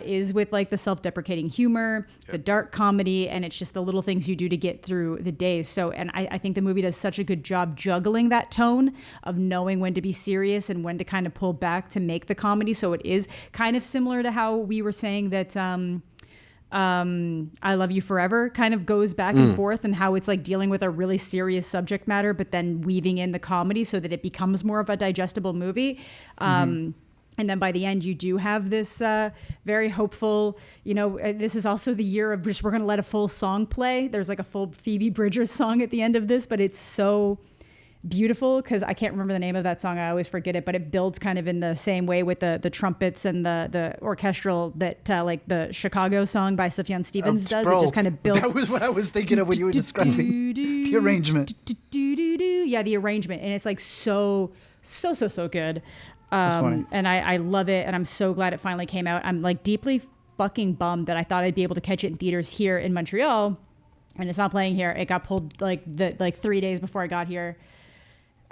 is with like the self-deprecating humor, the dark comedy, and it's just the little things you do to get through the days. So, and I think the movie does such a good job juggling that tone of knowing when to be serious and when to kind of pull back to make the comedy. So it is kind of similar to how we were saying that I Love You Forever kind of goes back and forth, and how it's like dealing with a really serious subject matter, but then weaving in the comedy so that it becomes more of a digestible movie. And then by the end, you do have this very hopeful, this is also the year of just, we're going to let a full song play. There's like a full Phoebe Bridgers song at the end of this, but it's so beautiful because I can't remember the name of that song. I always forget it, but it builds kind of in the same way with the trumpets and the orchestral that like the Chicago song by Sufjan Stevens does. Bro, It just kind of builds. That was what I was thinking of when you were describing the arrangement. Yeah, the arrangement, and it's like so good. funny. And I love it, and I'm so glad it finally came out. I'm like deeply fucking bummed that I thought I'd be able to catch it in theaters here in Montreal, and it's not playing here. It got pulled like 3 days before I got here.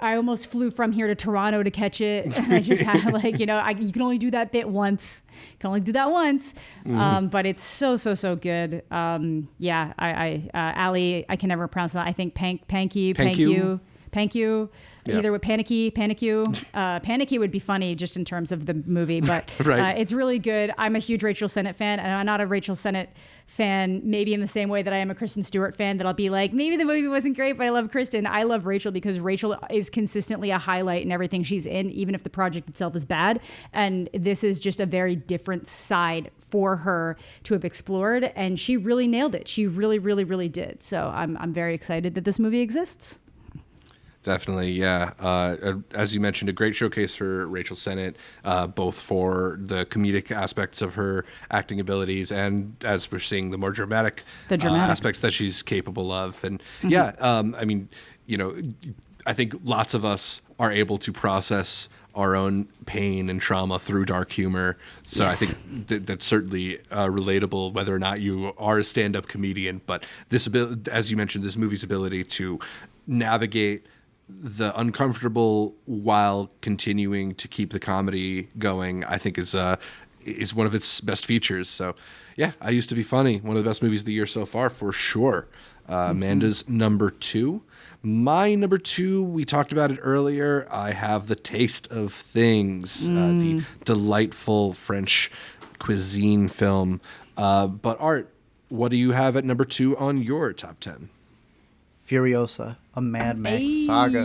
I almost flew from here to Toronto to catch it. And I just had like, you can only do that bit once. You can only do that once. But it's so good. Yeah, Ali, I can never pronounce that. I think Panku. Panku. Yeah. Either with Panicky. Panicky would be funny just in terms of the movie, but Right. it's really good. I'm a huge Rachel Sennett fan, and I'm not a Rachel Sennett fan maybe in the same way that I am a Kristen Stewart fan, that I'll be like, maybe the movie wasn't great, but I love Kristen. I love Rachel because Rachel is consistently a highlight in everything she's in, even if the project itself is bad. And this is just a very different side for her to have explored, and she really nailed it. She really, really, really did. So I'm very excited that this movie exists. Definitely, yeah. As you mentioned, a great showcase for Rachel Sennett, both for the comedic aspects of her acting abilities and, as we're seeing, the more dramatic aspects that she's capable of. And I mean, I think lots of us are able to process our own pain and trauma through dark humor. So yes. I think that's certainly relatable, whether or not you are a stand-up comedian. But this ability, as you mentioned, this movie's ability to navigate the uncomfortable while continuing to keep the comedy going, I think is one of its best features. So yeah, I Used to Be Funny, one of the best movies of the year so far for sure. Amanda's number 2. My number 2, we talked about it earlier. I have The Taste of Things, the delightful French cuisine film. But Art, what do you have at number 2 on your top 10? Furiosa, a Mad Max Saga.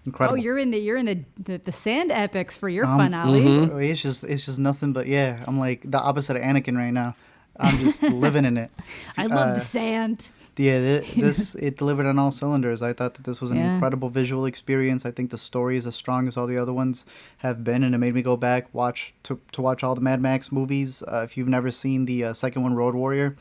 Incredible. Oh, you're in the sand epics for your finale. It's just nothing but I'm like the opposite of Anakin right now. I'm just living in it. I love the sand. Yeah, it delivered on all cylinders. I thought that this was an incredible visual experience. I think the story is as strong as all the other ones have been, and it made me go back to watch all the Mad Max movies. If you've never seen the second one, Road Warrior,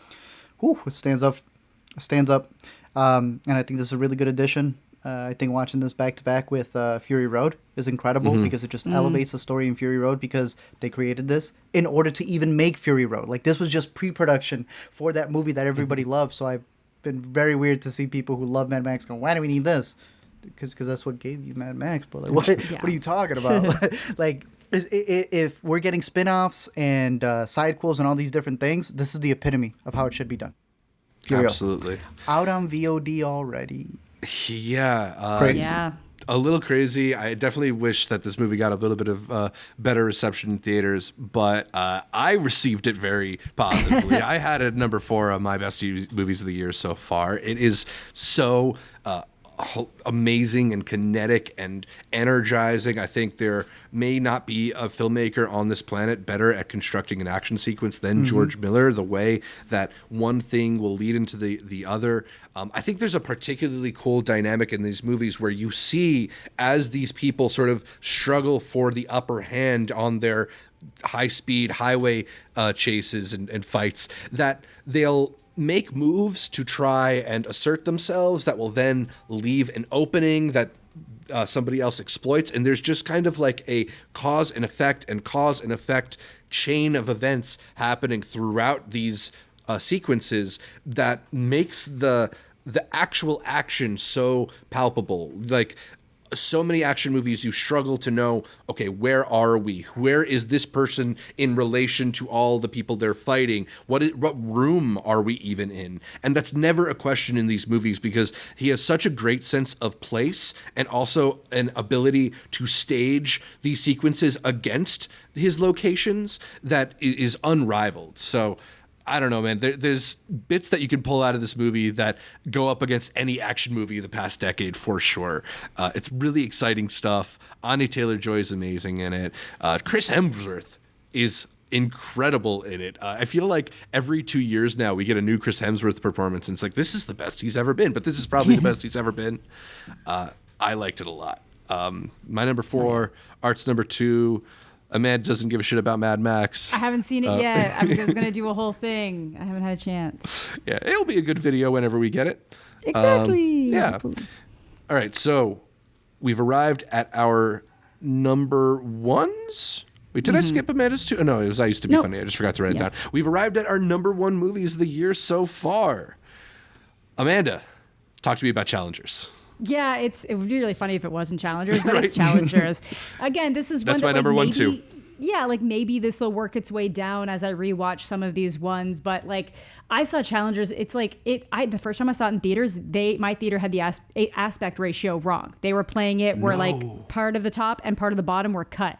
it stands up. And I think this is a really good addition. I think watching this back to back with Fury Road is incredible because it just elevates the story in Fury Road, because they created this in order to even make Fury Road. Like, this was just pre-production for that movie that everybody loves. So I've been very weird to see people who love Mad Max going, why do we need this? Because that's what gave you Mad Max, bro. Like, what are you talking about? Like, if we're getting spin-offs and sidequels and all these different things, this is the epitome of how it should be done. Furiosa. Absolutely. Out on VOD already. Yeah. A little crazy. I definitely wish that this movie got a little bit of better reception in theaters, but I received it very positively. I had it at number 4 on my best movies of the year so far. It is so amazing and kinetic and energizing. I think there may not be a filmmaker on this planet better at constructing an action sequence than George Miller. The way that one thing will lead into the other. I think there's a particularly cool dynamic in these movies where you see, as these people sort of struggle for the upper hand on their high-speed highway chases and fights, that they'll make moves to try and assert themselves that will then leave an opening that somebody else exploits. And there's just kind of like a cause and effect chain of events happening throughout these sequences that makes the actual action so palpable. Like, so many action movies, you struggle to know, okay, where are we? Where is this person in relation to all the people they're fighting? What room are we even in? And that's never a question in these movies, because he has such a great sense of place and also an ability to stage these sequences against his locations that is unrivaled. So I don't know, man. There's bits that you can pull out of this movie that go up against any action movie of the past decade for sure. It's really exciting stuff. Anya Taylor-Joy is amazing in it. Chris Hemsworth is incredible in it. I feel like every 2 years now we get a new Chris Hemsworth performance, and it's like, this is the best he's ever been, but this is probably the best he's ever been. I liked it a lot. My number 4, Art's number 2. Amanda doesn't give a shit about Mad Max. I haven't seen it yet. I was going to do a whole thing. I haven't had a chance. Yeah, it'll be a good video whenever we get it. Exactly. Yeah. All right, so we've arrived at our number 1s. Wait, did I skip Amanda's 2? Oh, no, it was I Used to Be Funny. I just forgot to write it down. We've arrived at our number 1 movies of the year so far. Amanda, talk to me about Challengers. Yeah, it would be really funny if it wasn't Challengers, but it's Challengers. Again, this is that's one my number 1 maybe, too. like maybe this will work its way down as I rewatch some of these ones. But like I saw Challengers. It's like the first time I saw it in theaters, my theater had the aspect ratio wrong. They were playing it where like part of the top and part of the bottom were cut.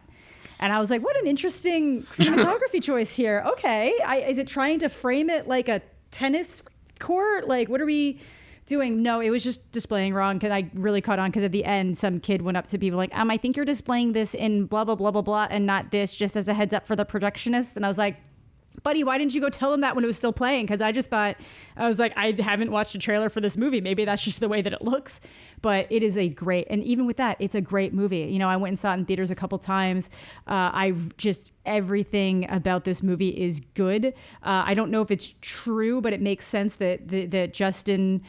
And I was like, what an interesting cinematography choice here. Okay. Is it trying to frame it like a tennis court? Like, what are we doing? No, it was just displaying wrong. Because I really caught on because at the end, some kid went up to people like, I think you're displaying this in blah, blah, blah, blah, blah, and not this, just as a heads up for the projectionist. And I was like, buddy, why didn't you go tell him that when it was still playing? Because I just thought, I was like, I haven't watched a trailer for this movie. Maybe that's just the way that it looks. But it is and even with that, it's a great movie. You know, I went and saw it in theaters a couple times. Everything about this movie is good. I don't know if it's true, but it makes sense that Justin,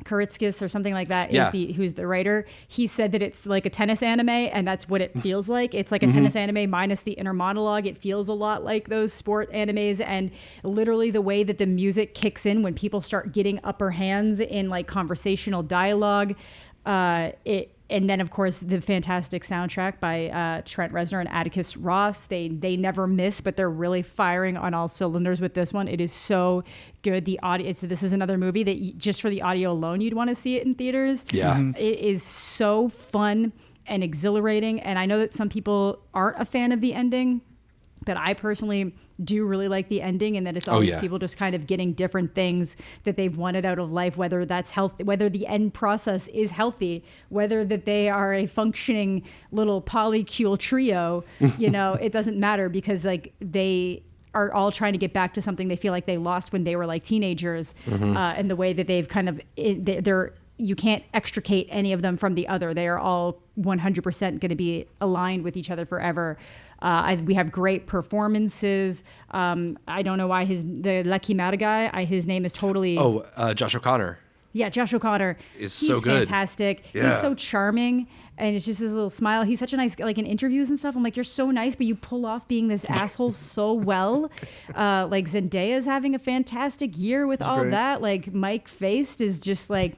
Kuritzkis or something like that who's the writer. He said that it's like a tennis anime, and that's what it feels like. It's like a tennis anime minus the inner monologue. It feels a lot like those sport animes, and literally the way that the music kicks in when people start getting upper hands in like conversational dialogue. And then, of course, the fantastic soundtrack by Trent Reznor and Atticus Ross. They never miss, but they're really firing on all cylinders with this one. It is so good. This is another movie that just for the audio alone, you'd want to see it in theaters. Yeah. It is so fun and exhilarating. And I know that some people aren't a fan of the ending, but I personally do really like the ending, and that it's always people just kind of getting different things that they've wanted out of life, whether that's health, whether the end process is healthy, whether that they are a functioning little polycule trio, it doesn't matter, because like they are all trying to get back to something they feel like they lost when they were like teenagers. And the way that they've kind of, you can't extricate any of them from the other. They are all 100% going to be aligned with each other forever. We have great performances. I don't know why the Lucky Mata guy, his name is totally... Josh O'Connor. Yeah, Josh O'Connor. He's so good. He's fantastic. Yeah. He's so charming. And it's just his little smile. He's such a nice, like in interviews and stuff, I'm like, you're so nice, but you pull off being this asshole so well. Like Zendaya's having a fantastic year with all great. that. Like Mike Feist is just like...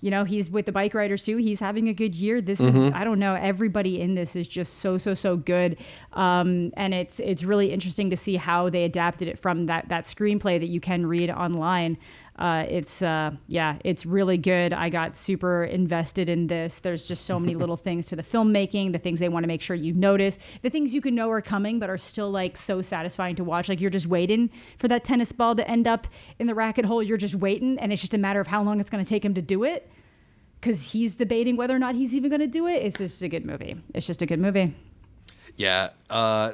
he's with the Bikeriders too. He's having a good year. This is, I don't know, everybody in this is just so good. And it's really interesting to see how they adapted it from that screenplay that you can read online. It's really good. I got super invested in this. There's just so many little things to the filmmaking, the things they want to make sure you notice, the things you can know are coming, but are still like so satisfying to watch. Like you're just waiting for that tennis ball to end up in the racket hole. You're just waiting. And it's just a matter of how long it's going to take him to do it, because he's debating whether or not he's even going to do it. It's just a good movie. It's just a good movie. Yeah,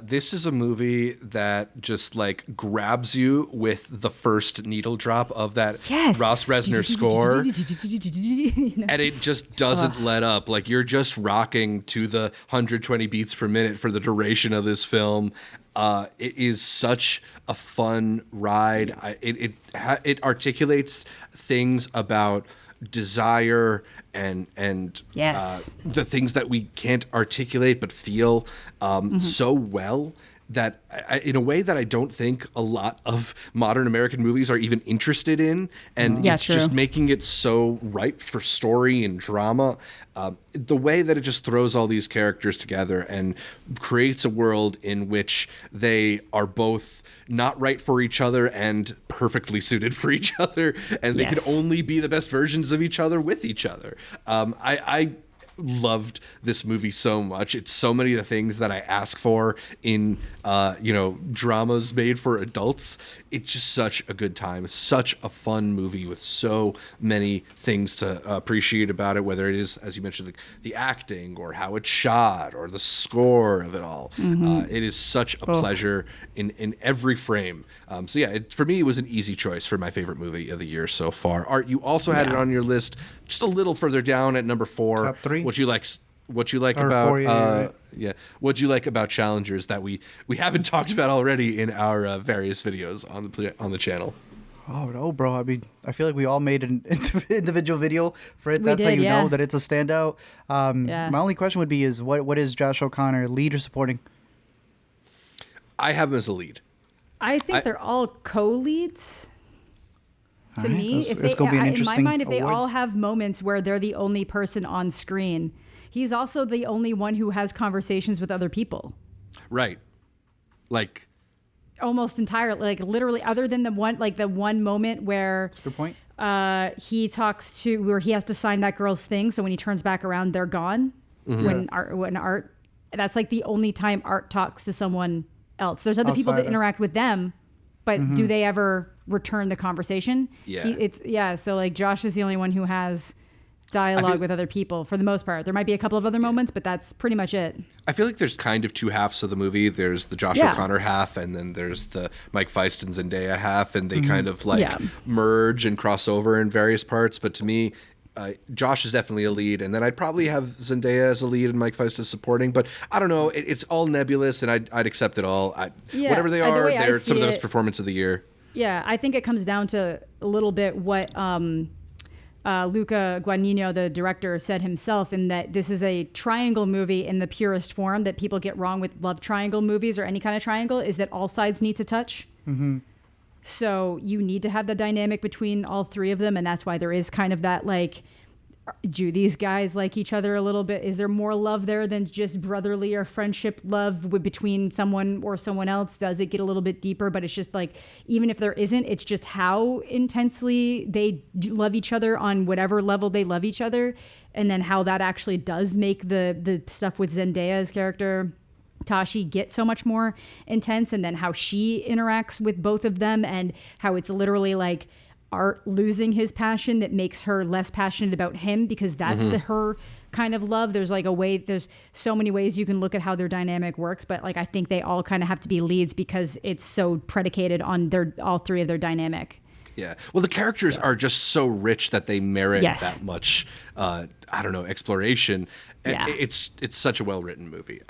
this is a movie that just like grabs you with the first needle drop of that Ross Reznor score, and it just doesn't let up. Like you're just rocking to the 120 beats per minute for the duration of this film. It is such a fun ride. It articulates things about desire and the things that we can't articulate but feel so well that in a way that I don't think a lot of modern American movies are even interested in. And it's just making it so ripe for story and drama. The way that it just throws all these characters together and creates a world in which they are both not right for each other and perfectly suited for each other, and they can only be the best versions of each other with each other. I loved this movie so much. It's so many of the things that I ask for in dramas made for adults. It's just such a good time. It's such a fun movie with so many things to appreciate about it, whether it is, as you mentioned, the acting or how it's shot or the score of it all. It is such a pleasure in every frame. For me, it was an easy choice for my favorite movie of the year so far. Art, you also had it on your list just a little further down at number 4. Top 3. What you like Or about 4, right. What'd you like about Challengers that we haven't talked about already in our various videos on the channel? Oh no, bro. I mean, I feel like we all made an individual video for it. That's how you know that it's a standout. My only question would be is what is Josh O'Connor, lead or supporting? I have him as a lead. I think they're all co-leads. To All right, me, it's gonna be an in my interesting mind, if they all awards. have moments where they're the only person on screen, he's also the only one who has conversations with other people. Right. Like almost entirely, like literally, other than the one moment where Good point. he talks to where he has to sign that girl's thing. So when he turns back around, they're gone. When Art, that's like the only time Art talks to someone else. There's other people that interact with them, but do they ever return the conversation? Yeah. So like Josh is the only one who has dialogue with other people for the most part. There might be a couple of other moments, but that's pretty much it. I feel like there's kind of two halves of the movie. There's the Josh O'Connor half, and then there's the Mike Feist and Zendaya half, and they kind of merge and cross over in various parts. But to me, Josh is definitely a lead, and then I'd probably have Zendaya as a lead and Mike Feist as supporting. But I don't know. It's all nebulous, and I'd accept it all. Whatever they are, they're some of the best performance of the year. Yeah, I think it comes down to a little bit what Luca Guadagnino, the director, said himself, in that this is a triangle movie in the purest form. That people get wrong with love triangle movies or any kind of triangle is that all sides need to touch. So you need to have the dynamic between all three of them, and that's why there is kind of that, like, do these guys like each other a little bit? Is there more love there than just brotherly or friendship love between someone or someone else? Does it get a little bit deeper? But it's just like, even if there isn't, it's just how intensely they love each other on whatever level they love each other, and then how that actually does make the stuff with Zendaya's character Tashi get so much more intense, and then how she interacts with both of them, and how it's literally like Art losing his passion that makes her less passionate about him, because that's her kind of love. There's like there's so many ways you can look at how their dynamic works, but like I think they all kind of have to be leads because it's so predicated on all three of their dynamic. Yeah. Well, the characters are just so rich that they merit that much, exploration. Yeah. It's such a well-written movie.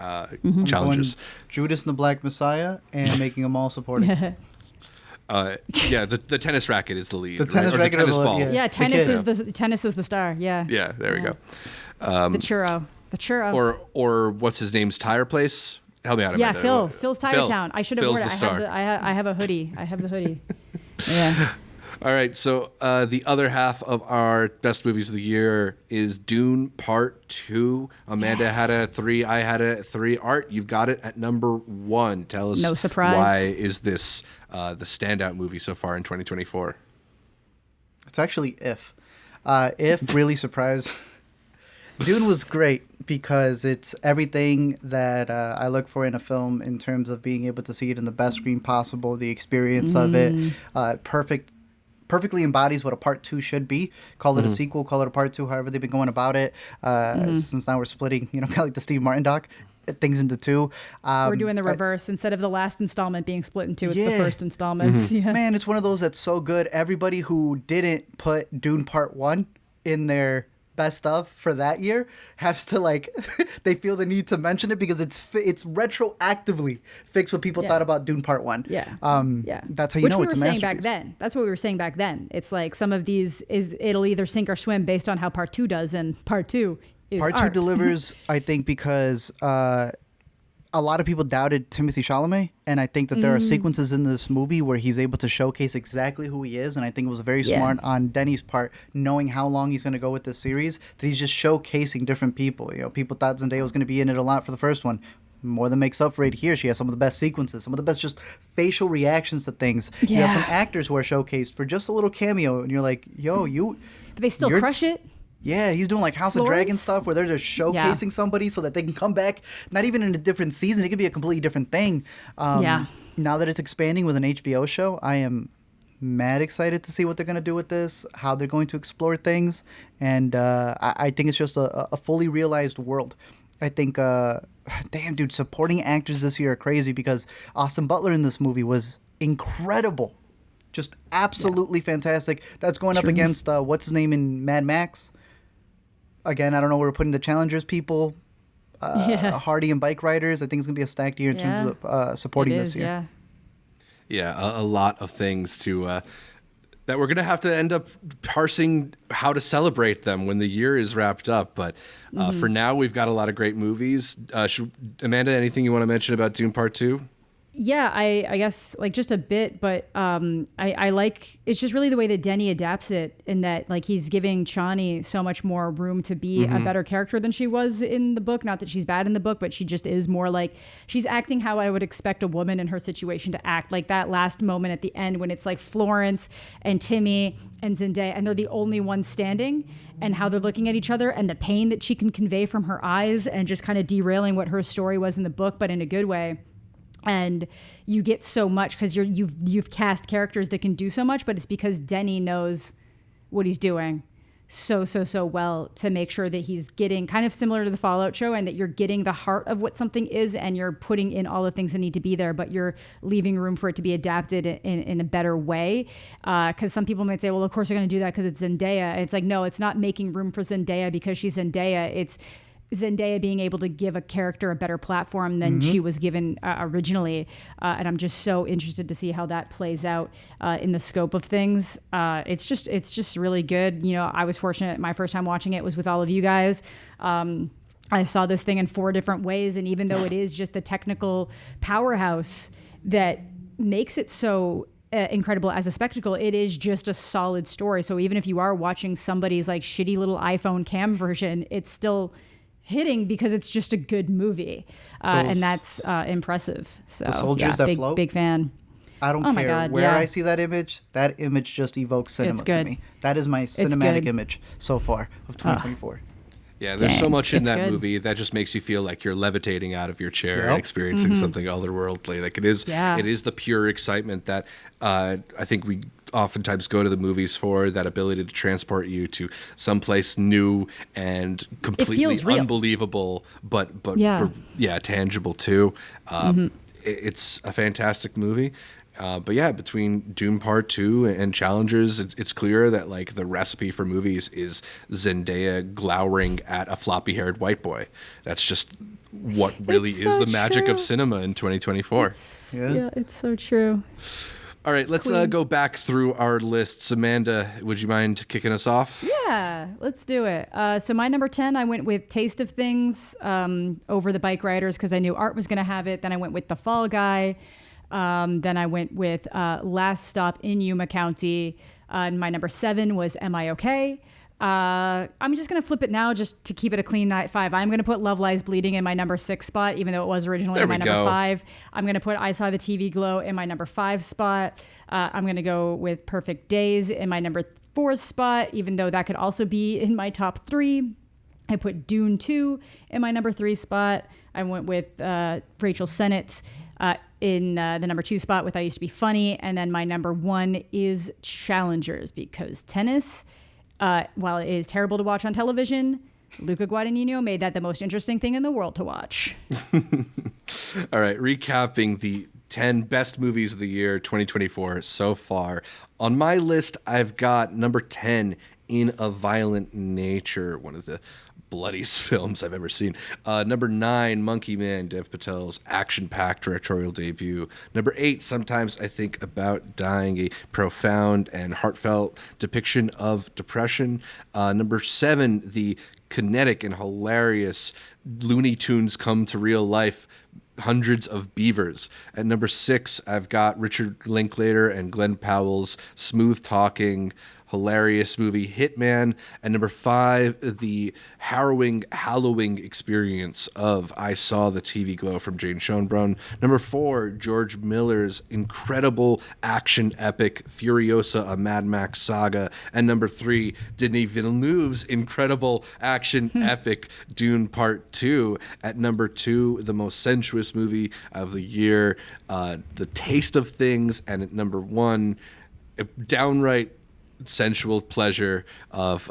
Challenges. Judas and the Black Messiah and making them all supporting. The tennis racket is the lead. The tennis racket, the tennis ball. Yeah, tennis is the star. Yeah. Yeah, there we go. The churro. Or what's his name's tire place? Help me out. Yeah, Phil's Tire Town. I should have worn it. I have a hoodie. I have the hoodie. Yeah. All right, so the other half of our best movies of the year is Dune Part 2. Amanda had it at 3. I had it at 3. Art, you've got it at number 1. Tell us, no surprise, why is this the standout movie so far in 2024? It's actually If really surprised. Dune was great because it's everything that I look for in a film in terms of being able to see it in the best screen possible, the experience of it, perfectly embodies what a part 2 should be. Call it a sequel, call it a part 2, however they've been going about it. Since now we're splitting, kind of like the Steve Martin doc, things into 2. We're doing the reverse. Instead of the last installment being split in 2, it's the first installment. Yeah. Man, it's one of those that's so good. Everybody who didn't put Dune Part 1 in their best of for that year has to they feel the need to mention it because it's retroactively fixed what people thought about Dune Part 1. That's how you know it's a masterpiece. That's what we were saying back then. It's like some of these it'll either sink or swim based on how Part 2 does, and Part 2 is Part 2 delivers, I think, because a lot of people doubted Timothée Chalamet, and I think that there are sequences in this movie where he's able to showcase exactly who he is, and I think it was very smart on Denny's part, knowing how long he's going to go with this series, that he's just showcasing different people. People thought Zendaya was going to be in it a lot for the first one. More than makes up for it here. She has some of the best sequences, some of the best just facial reactions to things. You have some actors who are showcased for just a little cameo, and you're like, yo, But they still crush it. Yeah, he's doing like House of Dragon stuff where they're just showcasing somebody so that they can come back, not even in a different season. It could be a completely different thing. Now that it's expanding with an HBO show, I am mad excited to see what they're going to do with this, how they're going to explore things. And I think it's just a fully realized world. I think, damn, dude, supporting actors this year are crazy because Austin Butler in this movie was incredible. Just absolutely fantastic. That's going up against, what's his name in Mad Max? Again, I don't know where we're putting the challengers people. Hardy and Bikeriders. I think it's going to be a stacked year in terms of supporting this year. Yeah, a lot of things to that we're going to have to end up parsing how to celebrate them when the year is wrapped up. But for now, we've got a lot of great movies. Amanda, anything you want to mention about Dune Part 2? Yeah, I guess like just a bit, but I like it's just really the way that Denny adapts it, in that like he's giving Chani so much more room to be a better character than she was in the book. Not that she's bad in the book, but she just is more like she's acting how I would expect a woman in her situation to act. Like that last moment at the end when it's like Florence and Timmy and Zendaya, and they're the only ones standing, and how they're looking at each other, and the pain that she can convey from her eyes, and just kind of derailing what her story was in the book, but in a good way. And you get so much because you've cast characters that can do so much, but it's because Denny knows what he's doing so well to make sure that he's getting kind of similar to the Fallout show, and that you're getting the heart of what something is, and you're putting in all the things that need to be there, but you're leaving room for it to be adapted in a better way. Because some people might say, well, of course they're going to do that because it's Zendaya. It's like, no, it's not making room for Zendaya because she's Zendaya. It's Zendaya being able to give a character a better platform than she was given originally. And I'm just so interested to see how that plays out in the scope of things. It's just really good. You know, I was fortunate. My first time watching it was with all of you guys. I saw this thing in 4 different ways. And even though it is just the technical powerhouse that makes it so incredible as a spectacle, it is just a solid story. So even if you are watching somebody's like shitty little iPhone cam version, it's still hitting because it's just a good movie, and that's impressive. So the soldiers that float, big fan. I don't care where I see that image just evokes cinema to me. That is my cinematic image so far of 2024. Yeah, there's so much in that movie that just makes you feel like you're levitating out of your chair and experiencing something otherworldly. Like it is the pure excitement that I think we oftentimes go to the movies for, that ability to transport you to someplace new and completely unbelievable, but tangible too. It's a fantastic movie. But yeah, between Dune Part 2 and Challengers, it's clear that like the recipe for movies is Zendaya glowering at a floppy-haired white boy. That's just what really is the magic of cinema in 2024. It's so true. All right, let's go back through our lists. Amanda, would you mind kicking us off? Yeah, let's do it. So my number 10, I went with Taste of Things over the Bikeriders because I knew Art was going to have it. Then I went with The Fall Guy. Then I went with Last Stop in Yuma County. And my number 7 was Am I Okay? I'm just going to flip it now just to keep it a clean 5. I'm going to put Love Lies Bleeding in my number 6 spot, even though it was originally in my number 5. I'm going to put I Saw the TV Glow in my number 5 spot. I'm going to go with Perfect Days in my number 4 spot, even though that could also be in my top 3. I put Dune 2 in my number 3 spot. I went with Rachel Sennett in the number 2 spot with I Used to Be Funny. And then my number 1 is Challengers, because tennis, while it is terrible to watch on television, Luca Guadagnino made that the most interesting thing in the world to watch. All right, recapping the 10 best movies of the year 2024 so far. On my list, I've got number 10, In a Violent Nature, one of the bloodiest films I've ever seen. Number 9, Monkey Man, Dev Patel's action-packed directorial debut. Number 8, Sometimes I Think About Dying, a profound and heartfelt depiction of depression. Number 7, the kinetic and hilarious Looney Tunes come to real life, Hundreds of Beavers. At number 6, I've got Richard Linklater and Glenn Powell's smooth-talking, hilarious movie Hitman. At number 5, the harrowing, hallowing experience of I Saw the TV Glow from Jane Schoenbrunn. Number 4, George Miller's incredible action epic Furiosa, a Mad Max Saga. And number 3, Denis Villeneuve's incredible action epic Dune Part 2. At number 2, the most sensuous movie of the year, The Taste of Things. And at number 1, a downright sensual pleasure of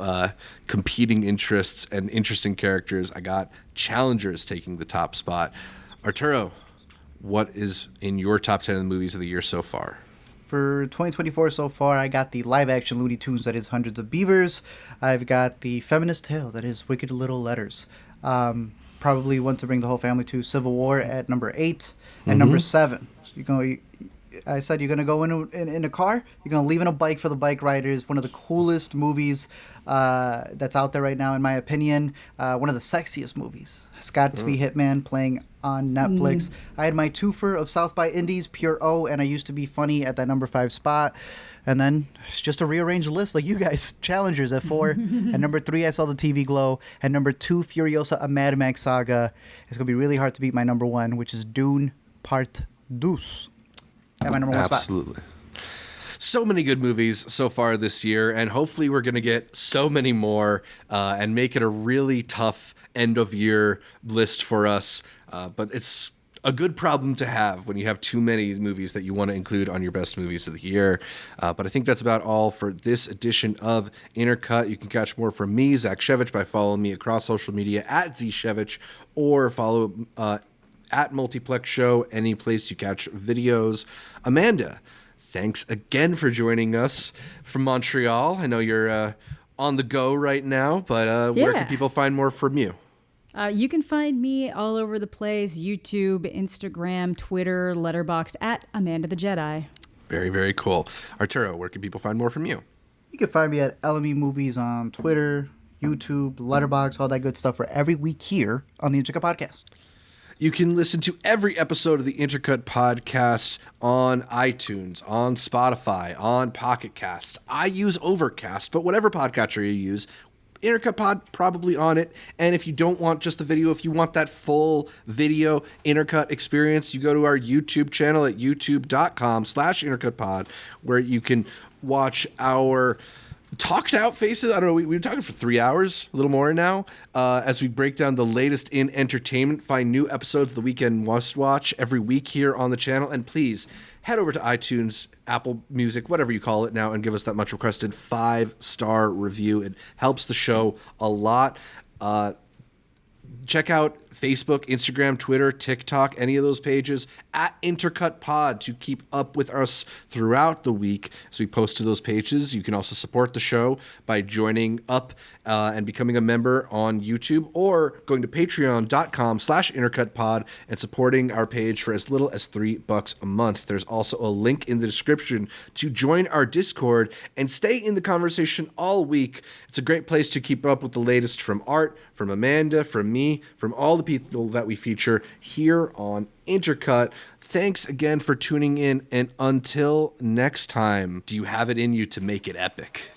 competing interests and interesting characters, I got Challengers taking the top spot. Arturo, what is in your top 10 of the movies of the year so far? For 2024 so far, I got the live-action Looney Tunes that is Hundreds of Beavers. I've got the feminist tale that is Wicked Little Letters. Probably want to bring the whole family to Civil War at number 8. And number 7, I said you're gonna go in a car. You're gonna leave in a bike for the Bikeriders. One of the coolest movies that's out there right now, in my opinion. One of the sexiest movies. It's got to be Hitman playing on Netflix. I had my twofer of South by Indies, Pure O, and I used to be funny at that number 5 spot. And then it's just a rearranged list like you guys. Challengers at 4. At number 3, I saw the TV Glow. At number 2, Furiosa, a Mad Max Saga. It's going to be really hard to beat my number 1, which is Dune Part 2. At my number 1 spot. Absolutely. So many good movies so far this year, and hopefully we're going to get so many more and make it a really tough end-of-year list for us. But it's a good problem to have when you have too many movies that you want to include on your best movies of the year. But I think that's about all for this edition of Intercut. You can catch more from me, Zach Shevich, by following me across social media at ZShevich, or follow at Multiplex Show, any place you catch videos. Amanda, thanks again for joining us from Montreal. I know you're on the go right now, but where can people find more from you? You can find me all over the place: YouTube, Instagram, Twitter, Letterboxd, at Amanda the Jedi. Very, very cool. Arturo, where can people find more from you? You can find me at LME Movies on Twitter, YouTube, Letterboxd, all that good stuff for every week here on the Intercut Podcast. You can listen to every episode of the Intercut Podcast on iTunes, on Spotify, on Pocket Casts. I use Overcast, but whatever podcatcher you use, Intercut Pod probably on it. And if you don't want just the video, if you want that full video Intercut experience, you go to our YouTube channel at youtube.com/intercutpod, where you can watch our talked out faces. I don't know, we've been talking for 3 hours, a little more now, as we break down the latest in entertainment. Find new episodes of The Weekend Must Watch every week here on the channel. And please head over to iTunes, Apple Music, whatever you call it now, and give us that much requested 5-star review. It helps the show a lot. Check out Facebook, Instagram, Twitter, TikTok, any of those pages at Intercut Pod to keep up with us throughout the week. So we post to those pages. You can also support the show by joining up and becoming a member on YouTube, or going to patreon.com/intercutpod and supporting our page for as little as $3 a month. There's also a link in the description to join our Discord and stay in the conversation all week. It's a great place to keep up with the latest from Art, from Amanda, from me, from all the people that we feature here on Intercut. Thanks again for tuning in, and until next time, do you have it in you to make it epic?